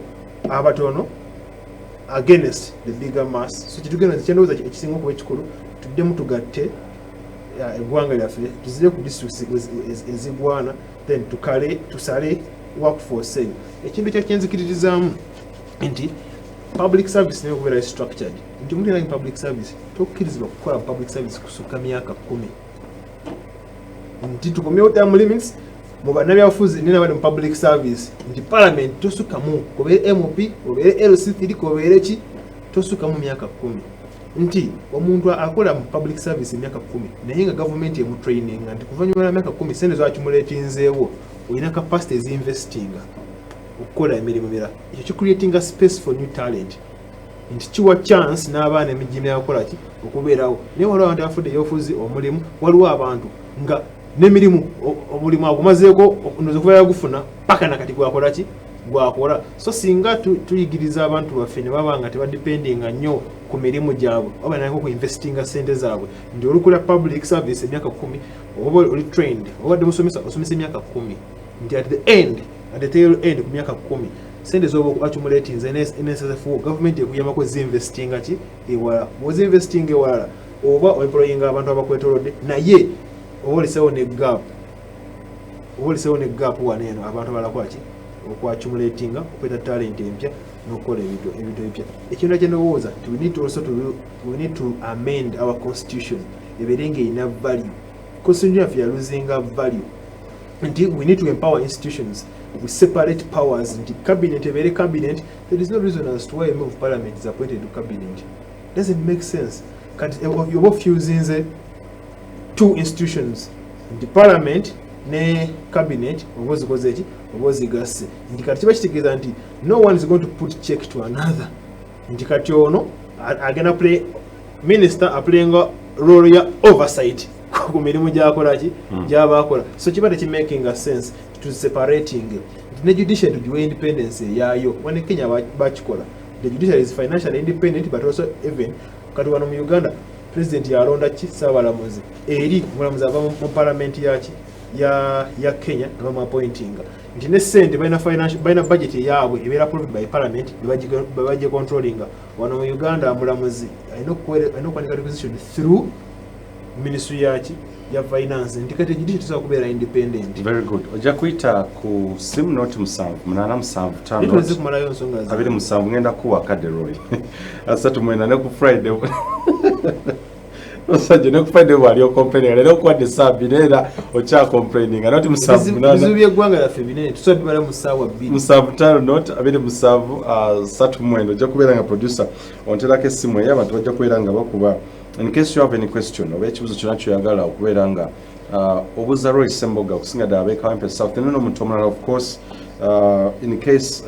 abatono against the bigger mass. So kitugenda kyendowooza ekisinga okuba ekikulu tuddemu tugatte eggwanga lyaffe tuzire ku districts ezigwana, then tusale workforce eyo. Ekintu kyenzikiririzaamu nti public service neyo okubeera structured, nti omuntu era public service tokkirizibwa kukola public service kusukka myaka 10. Nti tukomyewo term limits mu bannabyabufuzi nina bali mu public service, nti parliament tosukkamu kobeere MP obeere LC3 kobeere ki? Tosukkamu myaka 10. Nti omuntu akola mu public service emyaka 10 naye nga government emu training nti kuvannyuma lwa myaka 10 sente zakimuleetinzeewo olina capacity ezinvestinga okukola emirimu mirala. Ekyo kicreatinga space for new talent, nti kiwa chance n'abaana emijini yakola ki? Okubeerawo. Naye waliwo abantu abafudde ebyobufuzi omulimu, waliwo abantu nga n'emirimu obulimu agumazeeko ndoza okuva yagufuna paka nakati gwakola ki? Gwakola. So singa tuyigiriza abantu baffe ne baba nga tebadependinga nnyo ku mirimu gyabwe oba nako ku investinga ssente zaabwe, nti olukola public service emyaka 10 oba oli trained obadde osomesa emyaka 10, nti at the tail end ku myaka 10 ssente z'oba accumulatinze NSSF government ekuyambako zinvestinga ki? Ewala. Bw'ozinvestinga ewala oba employinga abantu abakwetoolodde naye oba oliseewo ne gap obuliseewo ne gap wano eno abantu abalakwaki okwacumulatinga okweta talent empya n'okukola ebintu ebipya. Ekintu kyenowooza we need to amend our constitution ebeere ng'erina value. Constitution yaffe yaluzinga value nti we need to empower institutions with separate powers nti cabinet ebeere cabinet. There is no reason as to why a member of parliament is appointed to cabinet. Doesn't make sense. Kati oba ofuzinze two institutions nti parliament ne cabinet oba ozikoze eki oba ozigasse nti kati kiba kitegeeza nti no one is going to put check to another nti kati ono agenda play minister aplayinga role ya oversight ku mirimu gyakolaki gyaba akola. So kiba tekimaking a sense to separating ne judiciary tugiwe independence yayo. Wane Kenya bakikola, the judiciary is financially independent but also even kati wano mu Uganda president yalonda ki Ssaabalamuzi eri mulamuzi ava mu parliament yaki ya Kenya nga appointing nti ne sente balina budget yaabwe ebeera approved by parliament bebaje controlling. Wano mu Uganda mulamuzi alina okwanika requisition through ministry yaki ya finance nti kati judiciary tusobola kubeera independent. Very good. Ojja kuyita ku simu note 7 tuweze kumalayo ensonga 2 ngenda kuwa kaderoy asatu mwenda ne ku Friday Osajja ne ku Friday wali complaining lero kuwadde saabi nera ocha complaining not 7 bizibu by'eggwanga lyaffe binene tusobola bibala mu ssaawa 2 not 7 satu mwenda ojja kubeera nga producer onterako essimu eyo abantu bajja kubeera nga bakuba. In case you have any question oba ekibuzo kyonna kyoyagala okubeera nga obuuza Roy Ssemboga okusinga ddala ab'e Kawempe South neno omuntu omulala of course in case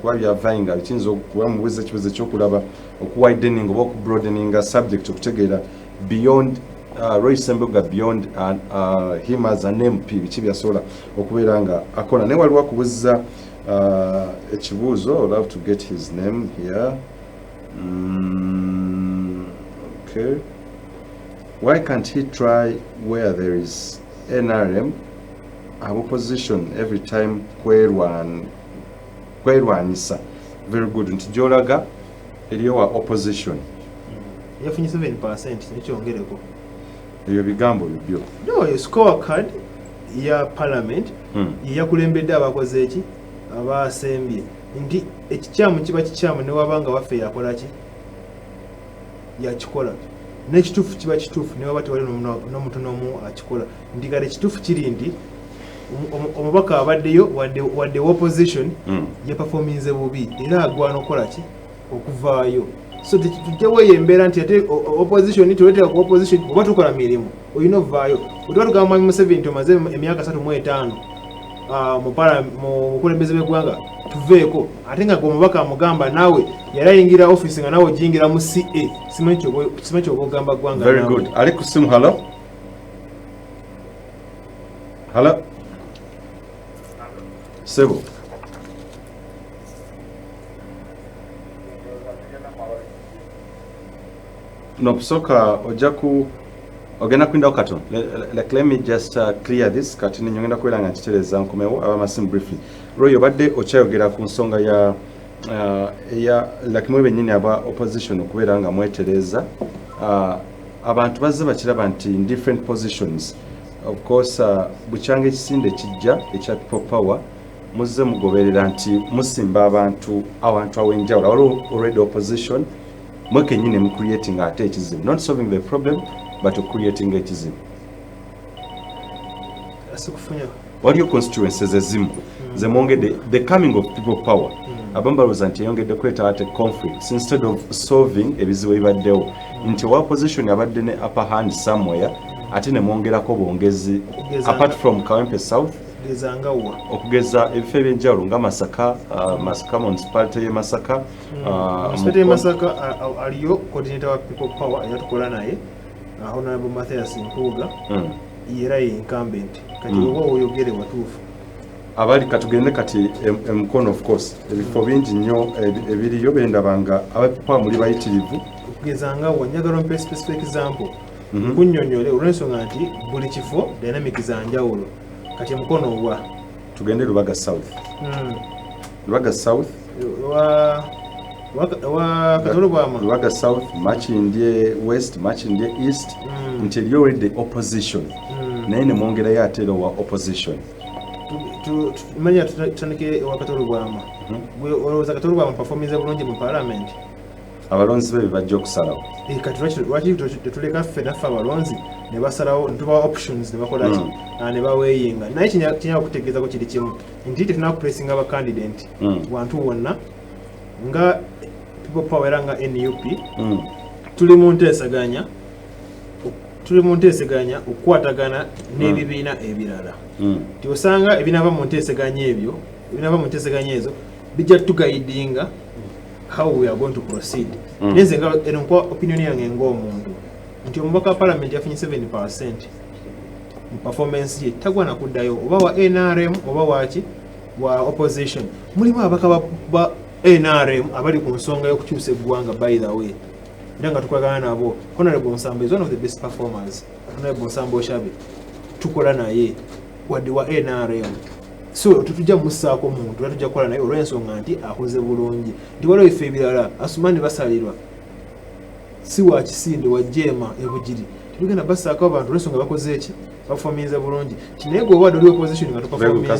kuba byavaayo nga bikiyinza okuba mubuuza ekibuzo ekyokulaba okuwidening oba okubroadeninga subject okutegeera beyond Roy Ssemboga beyond him as an MP biki byasobola okubeera nga akola. Naye waliwo akubuuza ekibuuzo. I'll have to get his name here. Okay. Why can't he try where there is NRM opposition every time kwerwanisa? Very good. Nti gyolaga eriyo wa opposition yafunye 7% nekyongereko ebyo bigambo bibyo. No, scorecard ya parliament yakulembedde abakoze eki abaasembye nti ekikyamu kiba kikyamu ne wabanga waffe yakolaki yakikola n'ekituufu kiba kituufu ne waba tewali n'omuntu n'omu akikola nti kale ekituufu kiri nti omubaka abaddeyo wadde opposition yaperforminze bubi era agwana okukola ki okuvaayo. So tujjawo eyo embeera nti ate opposition tuletera ku opposition oba tukola mirimu olina ovaayo. Otuba tugamba Mwami Museveni nti omaze emyaka 35 mu bukulembeze bw'eggwanga tuveeko ate nga omubaka amugamba naawe yali ayingira office nga naawe ogiyingira mu CA simanyi kyoba ogamba ggwanga. Very good. Ali ku simu. Hello? Hello? Sebo. No, kusooka ojja ku ogenda kwindawo katono. Let me just clear this kati nyongenda kubeera nga nkitereeza nkomewo abamasimu briefly. Roy obadde okyayogera ku nsonga ya lakimwe bennyini aba opposition okubeera nga mwetereeza abantu bazze bakiraba nti in different positions. Of course bukyanga ekisinde kijja ekya people power muzze mugoberera nti musimba abantu aw'enjawulo. Waliwo already opposition mweke nyine mu creating ate ekizibu, not solving the problem but creating ekizibu. Waliyo constituencies ezimu zemwongedde the coming of people power abamu balowooza nti eyongedde kuleeta ate conflicts instead of solving ebizibu ebibaddewo nti owa opposition abadde ne upper hand somewhere ate ne mwongerako bwongezi apart from Kawempe South okugeza ebifo ebyenjawulo nga Masaka municipality ye Masaka Masaka aliyo coordinator wa people power yatukola naye Honorable Mathias Mpuuga era ye incumbent kati oba oyogere watuufu abali katugende kati emukono of course ebifo bingi nnyo ebiriyo bendabanga abapipa muli bayitirivu okugeza nga wanjagala mpe specific example kunnyonnyole olw'ensonga nti buli kifo dynamic za njawulo kati emukono wa tugende Lubaga South Lubaga South Lubaga South Makindye West Makindye East nti eriyo already opposition naye ne mwongerayo ate wa opposition manya tutandike wakatolo bwama olowooza katolo bwama performance bulungi mu parliament abalonzi be bajja okusalawo kati lwaki tetuleka ffe naffe abalonzi ne basalawo ne tubawa options ne bakola ki ne baweeyinga naye kinyala kutegeezako kiri kimu nti tetulina kupressinga abacandidate wantu wonna nga people power era nga NUP tuli mu nteeseganya okukwatagana n'ebibiina ebirala tiosanga ebinava mu nteeseganya ezo bijja tugayidinga how we are going to proceed nenze nga enkwa opinion yange ng'omuntu nti omubaka wa parliament yafunye 7% mu performance ye tagwana kuddayo oba wa NRM oba waki wa opposition mulimu abaka ba NRM abali ku nsonga y'okukyusa eggwanga by the way era nga tukwagana nabo Honorable Nsambo is one of the best performers Honorable Nsambo Oshabe tukola naye wadde wa NRM so tutujja musaako omuntu tujja kukola naye olw'ensonga nti akoze bulungi nti waliwo ife ebirala asumani basalirwa si wa kisinde wa jema ebugiri tugenda basaako abantu olw'ensonga bakoze eki bafominze bulungi kinaye gwe obadde oli opposition nga tupafominze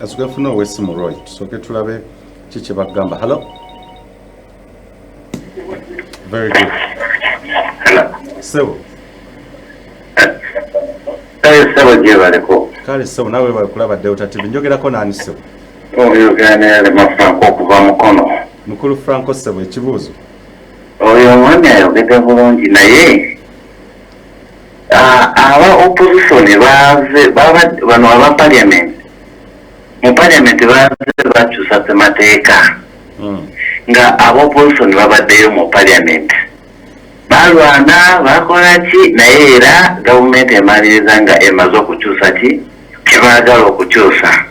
asuke nfune ow'essimu Roy tusooke tulabe kiki bagamba hello very good Sebo Sebo je baleko kale Sebo nawe bakulaba Delta TV njogerako nani Sebo oyogane le Franco kuva mukono mukulu Franco Sebo ekibuuzo oyo mwami ayogedde bulungi naye aba opposition bano aba parliament mu parliament bakyusa temateeka nga aba opposition babaddeyo mu parliament balwana bakola ki naye era gavumenti emaliriza nga emaze okukyusa ki kyebaagala okukyusa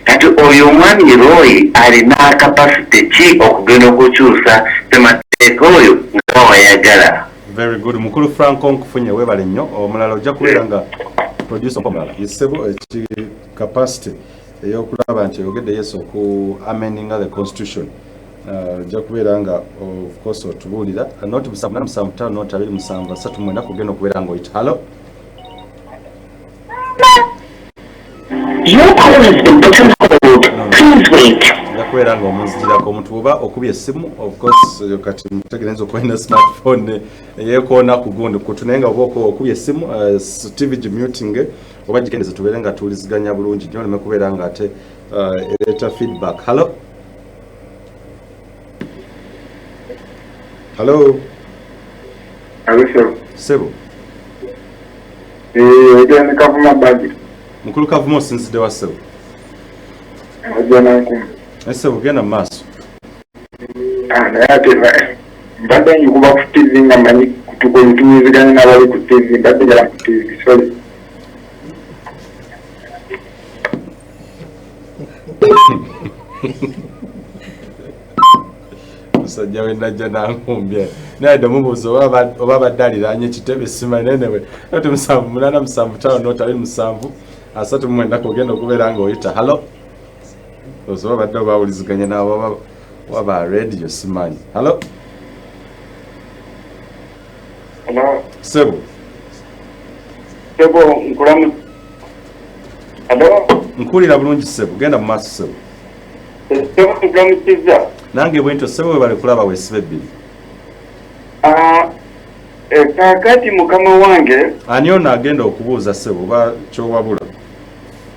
kati oyo omwami Roy alina kapasite ki okugenda okukyusa temateeka oyo nga wayagala very good mukulu Franco nkufunye webale nnyo omulala ojja kubeera nga producer omulala yesebo capacity eyokulaba nti oyogedde yesu oku amendinga the constitution ojja kubeera nga of course otubuulira noti 775 noti 273 kugenda okubeera nga oyita halo kubeera nga omunzigirako omuntu oba okubya essimu of course kati mutegereza okwenda smartphone yekoona ku gundi kutunaye nga oba okubya essimu TV gimuting oba gikendeze tubeere nga tuwuliziganya bulungi nnyo oleme kubeera nga ate ereeta feedback halo halo Sebo ojana kavuma baji mukulu kavuma osinzidde wa Sebo ojana nkumu Sebo genda mu maaso naye ate mbadde nyikuba ku TV nga manyi tuwuliziganya n'abali ku TV mbadde njala ku TV sorry musajja we najja nankumbye naye ndomubuuza oba badde aliraanye ekitebe simanyenewe noti 785 noti 273 kugenda okubeera nga oyita halo oba badde obawuliziganya naabo waba radio simanyi halo Sebo nkulamu halo nkuwulira bulungi Sebo genda mu maaso Sebo nkulamukiza nange bwentyo Sebo we bali kulaba weesibe ebbiri kakati mukama wange ani ono agenda okubuuza Sebo oba kyowabula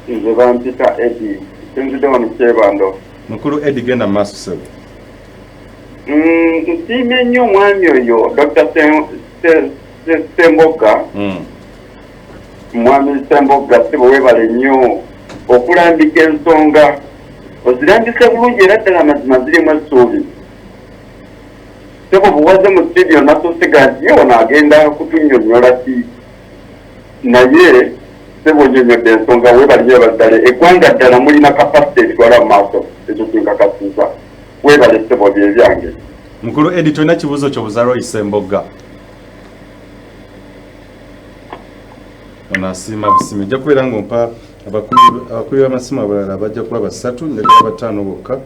nze bampita Edi sinzidde wano Kyebando mukulu Edi genda mu maaso Sebo nsiimye nnyo omwami oyo Dr. Ssemboga mwami Ssemboga Sebo webale nnyo okulambika ensonga ozirambise bulungi era ddala amazima zirimu essuubi Sebo buwaze mu studio nasosega nti ono agenda kutunnyonnyola ki naye Sebo nnyonnyodde ensonga webaliyo baddale eggwanga ddala mulina kapasite etwala mu maaso ekyo kinkakasiza webale Sebo byebyange mukulu Edi tolina kibuuzo kyobuza Roy Ssemboga ono asiima busimi ojja kubeera ng'ompa abakubi b'amasimu abalala bajja kuba 3 njagala 5 bokka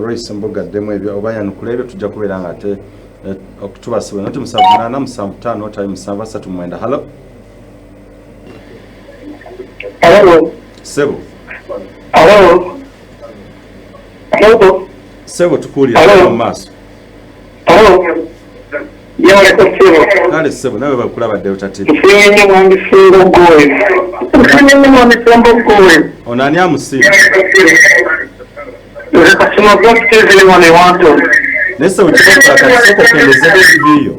Roy Ssemboga addemu ebyo oba yanukula ebyo tujja kubeera nga ate okutubasiba noti 785 noti 739 halo Sebo. Hello. Hello. Sebo tukuulira mu maaso. Hello. Yale Sebo. Kale Sebo nawe bakulaba Delta TV. Mfinye mwami singo goe. Mfinye mwami singo goe. Onani amusiba. Kasima block TV ni wale watu. Nese ukibakola kati soko kendeze TV yo.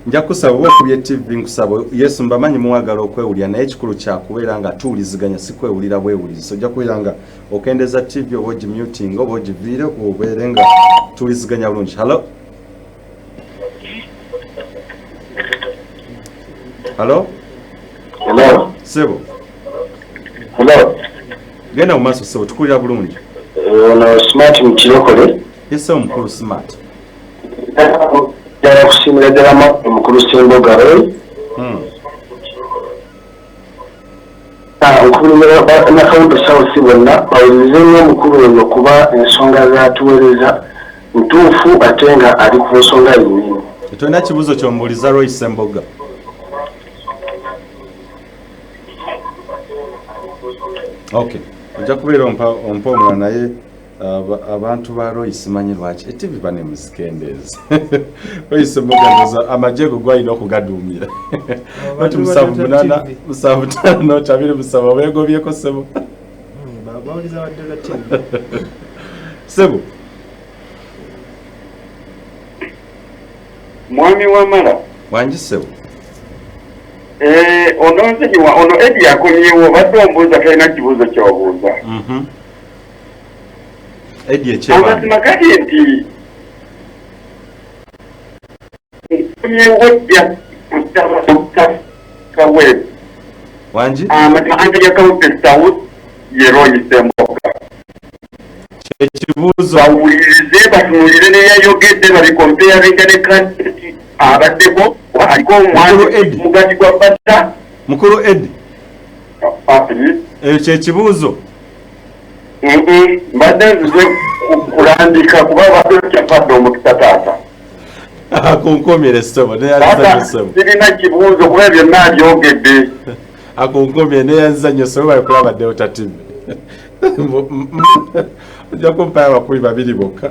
Nja kusaba okubye TV nkusaba Yesu mbamanyi muwagala okwewulira naye ekikulu kya kubeera nga tuwuliziganya si kwewulira bwewulizi. So ojja kubeera nga okendeza TV oba ogimuting oba ogiviire obeere nga tuwuliziganya bulungi. Hello? Hello? Hello. Sebo. Hello. Genda mu maaso Sebo tukulira bulungi. Ono smart mukirokole. Yese omukulu smart. Yala kusimira ddala omukulu Semboga Roy. Okulumira n'akawunti South bonna bawulirize nnyo omukulu ono kuba ensonga z'atuweereza ntuufu ate nga ali ku nsonga yennyini. Tolina kibuuzo ky'omubuuliza Roy Semboga. Okay. Ojja kubeera ompa omulala naye abantu ba Roy simanyi lwaki TV bane muzikendeeza. Roy Semboga ndoza amajego gwalina okugaduumira. Noti musavu tano noti abiri musaba weegobyeko Sebo. Bawuliza wa Delta TV. Sebo. Mwami wamala. Wangi Sebo. Ono Eddie yakomyewo badde ombuuza talina kibuuzo ky'obuuza. Eddie ekyebanga. Amazima gali nti yakomyewo kawe. Wangi? Amazima anti yakawute South ye Roy Semboga. Ekibuuzo. Bawulirize batunuulire n'eyayogedde babikomparinga ne kandidati abaddeko oba aliko omwami mugati gwa bata. Mukulu Eddie. Ekyo ekibuuzo. Mbadde nzize kulambika kuba badde kyapadde omukisa taata. Akunkomere Sebo neyazanyo Sebo. Sirina kibuuzo kuba byonna abyogedde. Akunkomere neyazanyo Sebo bali kulaba Delta TV. Ojja kumpayo abakulu babiri bokka.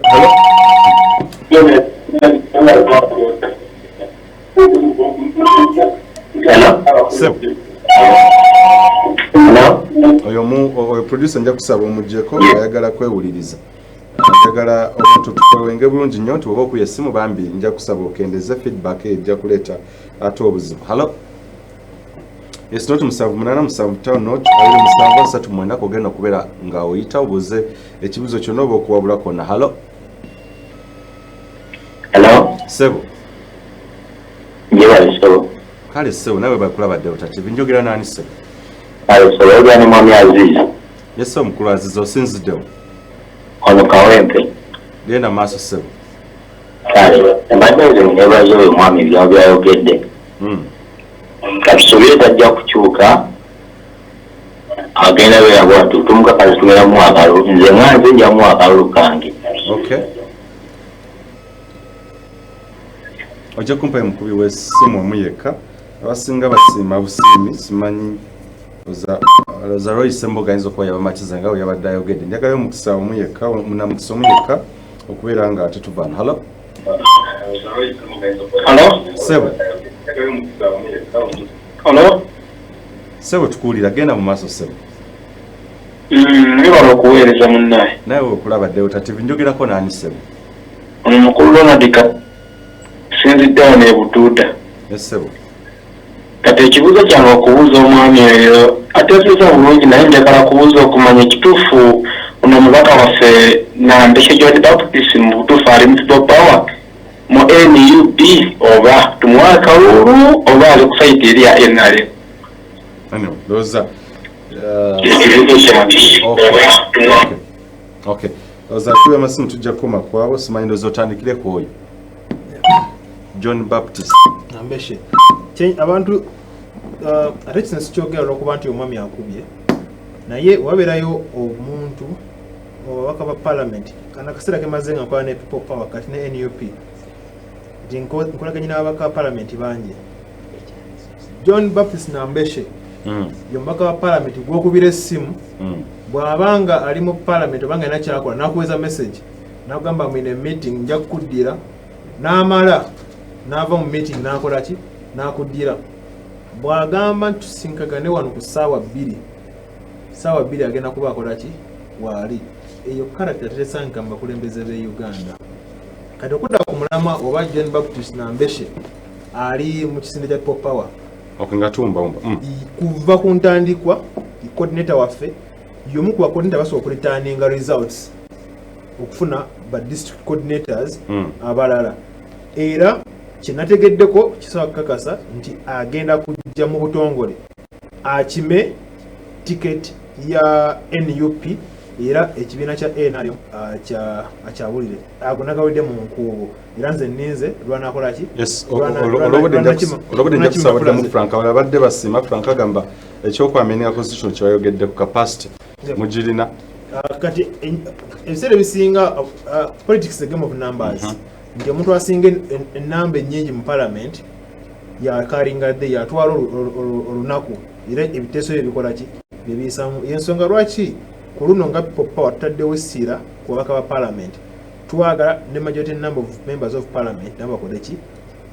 Sebo. Oyo producer nja kusaba omujjeko ayagala kwewuliriza. Ayagala omuntu tukwewenge bulungi nnyo nti oba okuya essimu bambi nja kusaba okendeze feedback ejja kuleeta ate obuzibu. Hello? Yes, not musavu munana musavu town not ayiri musavu asatu mwenda kogenda okubeera nga oyita obuze ekibuzo kyonna oba okuwabula konna. Hello? Hello? Sebo. Yeebale Sebo. Kale Sebo nawe bakulaba Delta TV njogera nani Sebo? Kale Sebo ogani mwami Aziz. Yes omukulu Aziz osinziddewo. Ono Kawempe. Genda maaso Sebo. Kale embadde nze neebaza oyo mwami byaba byayogedde. Katusobire tajja kukyuka agenda beera bwatu tumukakazi tumeramu akalulu nze nganze njamu akalulu kange. Okay. Ojja kumpa mukubi w'essimu omu yekka abasinga basiima busiimi simanyi oza Roy Semboga ayinza okuba yabamatiza nga we yabadde ayogedde. Njagalayo omukisa omu yekka munamukisa omu yekka okubeera nga ate tuvaana. Hello? Hello? Sebo. Hello? Sebo tukuwulira genda mu maaso Sebo. Nibala okuweereza munnaye. Naye okulaba Delta TV njogerako naani Sebo? Ono mukulu Lonadika sinziddewo n'ebutuuta. Yes Sebo. Kati ekibuuzo kyange okubuuza omwami oyo ateeseza bulungi naye njagala kubuuza okumanya ekituufu ono omubaka waffe Nambeshe John Baptist mu butuufu ali mu people power mu NUP oba tumuwa akalulu oba ali ku sayiti eri ya NRM. Loza. Okay. Loza kuba amasimu tujja kukoma kwabo simanyi ndoza otandikireko oyo. John Baptist. Nambeshe. Abantu ate kino sikyogera olw'okuba nti omwami akubye naye wabeerayo omuntu ababaka ba parliament kana kaseera kemaze nga nkola ne people power kati ne NUP nti nkolaganye n'ababaka ba parliament bangi. John Baptist Nambeshe yomubaka wa parliament gwokubira essimu bw'abanga ali mu parliament obanga ina kyakola nakuweza message nakugamba mwine meeting nja kukuddira n'amala n'ava mu meeting nakola ki nakuddira bw'agamba tusinkagane wano ku ssaawa 2 agenda kuba akola ki waali eyo character teresanka mu bakulembeze b'e Uganda kati okudda ku mulamwa oba John Baptist Nambeshe ali mu kisinde kya People Power kuva ku ntandikwa coordinator waffe yomu ku coordinator basobola okureturninga results okufuna ba district coordinators abalala era kinategeddeko kisobola kukakasa nti agenda kujja mu butongole akime ticket ya NUP era ekibiina kya NRM akyawulire agonagawidde mu nkuubo era nze ninze lwanakola ki olobodde njakusabadde mu Frank abadde basima Frank agamba ekyokwameninga constitution kyayogedde ku capacity mugirina kati ebiseera ebisinga politics a game of numbers nti omuntu asinga enamba ennyingi mu parliament yakaringa dde yatwala olunaku era ebiteeso bye bikola ki byebiyisamu yensonga lwaki ku luno nga People Power tutaddewo essira ku babaka ba parliament twagala ne majority number of members of parliament nabakole ki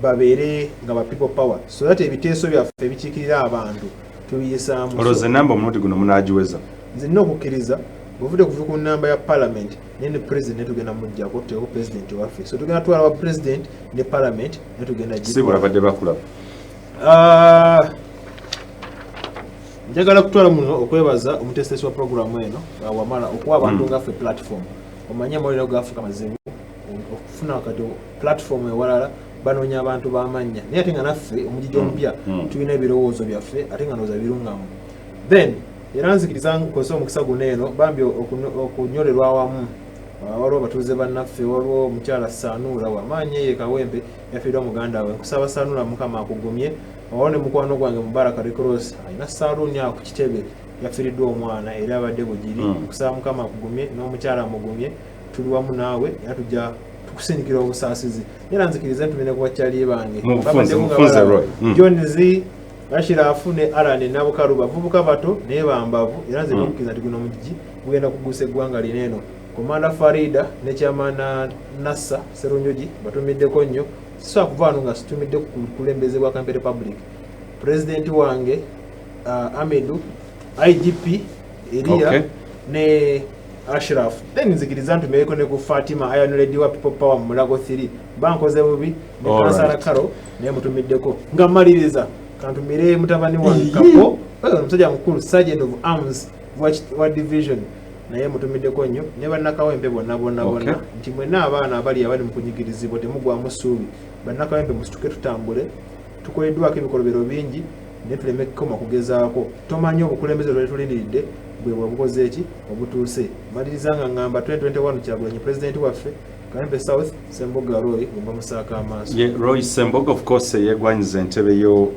babeere nga ba People Power so that ebiteeso byaffe ebikiikirira abantu tubiyisaamu olowooza enamba omulundi guno munaagiweza nze nina okukkiriza bwovudde kuva ku namba ya parliament ne president netugenda mujjako tuteeko president waffe so tugenda twala wa president ne parliament netugenda sibula badde bakulaba njagala kutwala muno okwebaza omutesitesi wa programu eno wamala okuwa abantu ngaffe platform omanye amawulire gafuuka mazibu okufuna kati platform ewalala banoonya abantu b'amannya naye ate nga naffe omugigi omupya tulina ebirowoozo byaffe ate nga ndowooza birungamu then era nzikiriza nkozesa omukisa guno eno bambi okunyolerwa awamu waliwo batuuze bannaffe waliwo omukyala Sanuula wamaanyi ye Kawempe yafiirwa muganda we nkusaba Sanuula mukama akugumye wawo ne mukwano gwange Mubaraka Recross alina saluuni ako ku kitebe yafiiriddwa omwana era abadde bugiri nkusaba mukama akugumye n'omukyala amugumye tuli wamu naawe era tujja tukusindikira obusaasizi era nzikiriza ntumine ku bakyali bange John Z Ashirafu ne Alane Nabukalu bavubuka bato naye bambavu era nze n'okukkiriza nti guno omugigi gugenda kugusa eggwanga lineeno Komanda Farida ne Kyamana Nassa Serunjogi batumiddeko nnyo sisobola kuvaano nga situmidde ku kulembeze bwa Kampala Republic President wange Amedu IGP Elia ne Ashraf then nzikiriza ntumeeko ne ku Fatima Iron Lady wa People Power mu Mulago 3 bankoze bubi ne Kansala Karo ne mutumiddeko nga maliriza kantumire mutabani wa Kapo omusajja mukulu Sergeant of Arms wa division naye mutumiddeko nnyo ne bannakawempe bonna nti mwenna abaana abali mu kunyigirizibwa temugwamu ssuubi bannakawempe musituke tutambule tukoleddwako ebikolobero bingi naye tuleme kukoma kugezaako tomanyi obukulembeze lwali tulindiridde bwe bwabukoze eki obutuuse maliriza nga ngamba 2021 Kyagulanyi president waffe Kawempe South Semboga Roy gomba musaaka amaaso Roy Semboga of course yegwanyiza entebe yo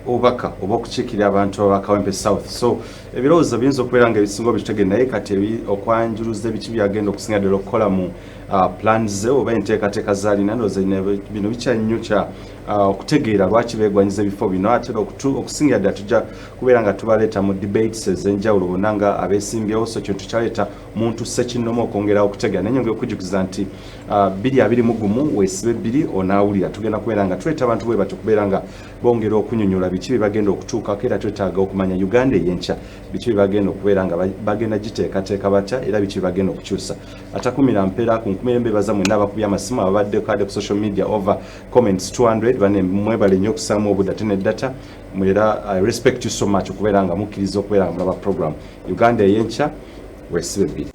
obaka oba okukiikirira abantu abakawempe South so ebirowoozo biyinza okubeera nga ebisinga bitegedde naye kati okwanjuluza ebiki byagenda okusinga ddala okukola mu plans ze oba enteekateeka zaalina ndowooza bino bikyannyo kya okutegeera lwaki beegwanyiza ebifo bino ate okusingira ddala tujja kubeera nga tubaleeta mu debates ez'enjawulo bonna nga abeesimbyewo so kintu kyaleeta muntu ssekinnoma okwongerawo okutegeera naye nyongera okujjukiza nti 221 weesibe 2 onaawulira tugenda kubeera nga tuleeta abantu bwe batyo kubeera nga bongera okunyonyola biki bye bagenda okutuukako era twetaaga okumanya Uganda ey'enkya biki bye bagenda okubeera nga bagenda giteekateeka batya era biki bye bagenda okukyusa atakumira mpeera ku nkumirembe baza mwenna abakubye amasimu abadde kade ku social media over comments 200 bane mwebale nnyo okusaamu obudde ate ne data mwera I respect you so much okubeera nga mukkiriza okubeera nga mulaba program Uganda ey'enkya weesibe 2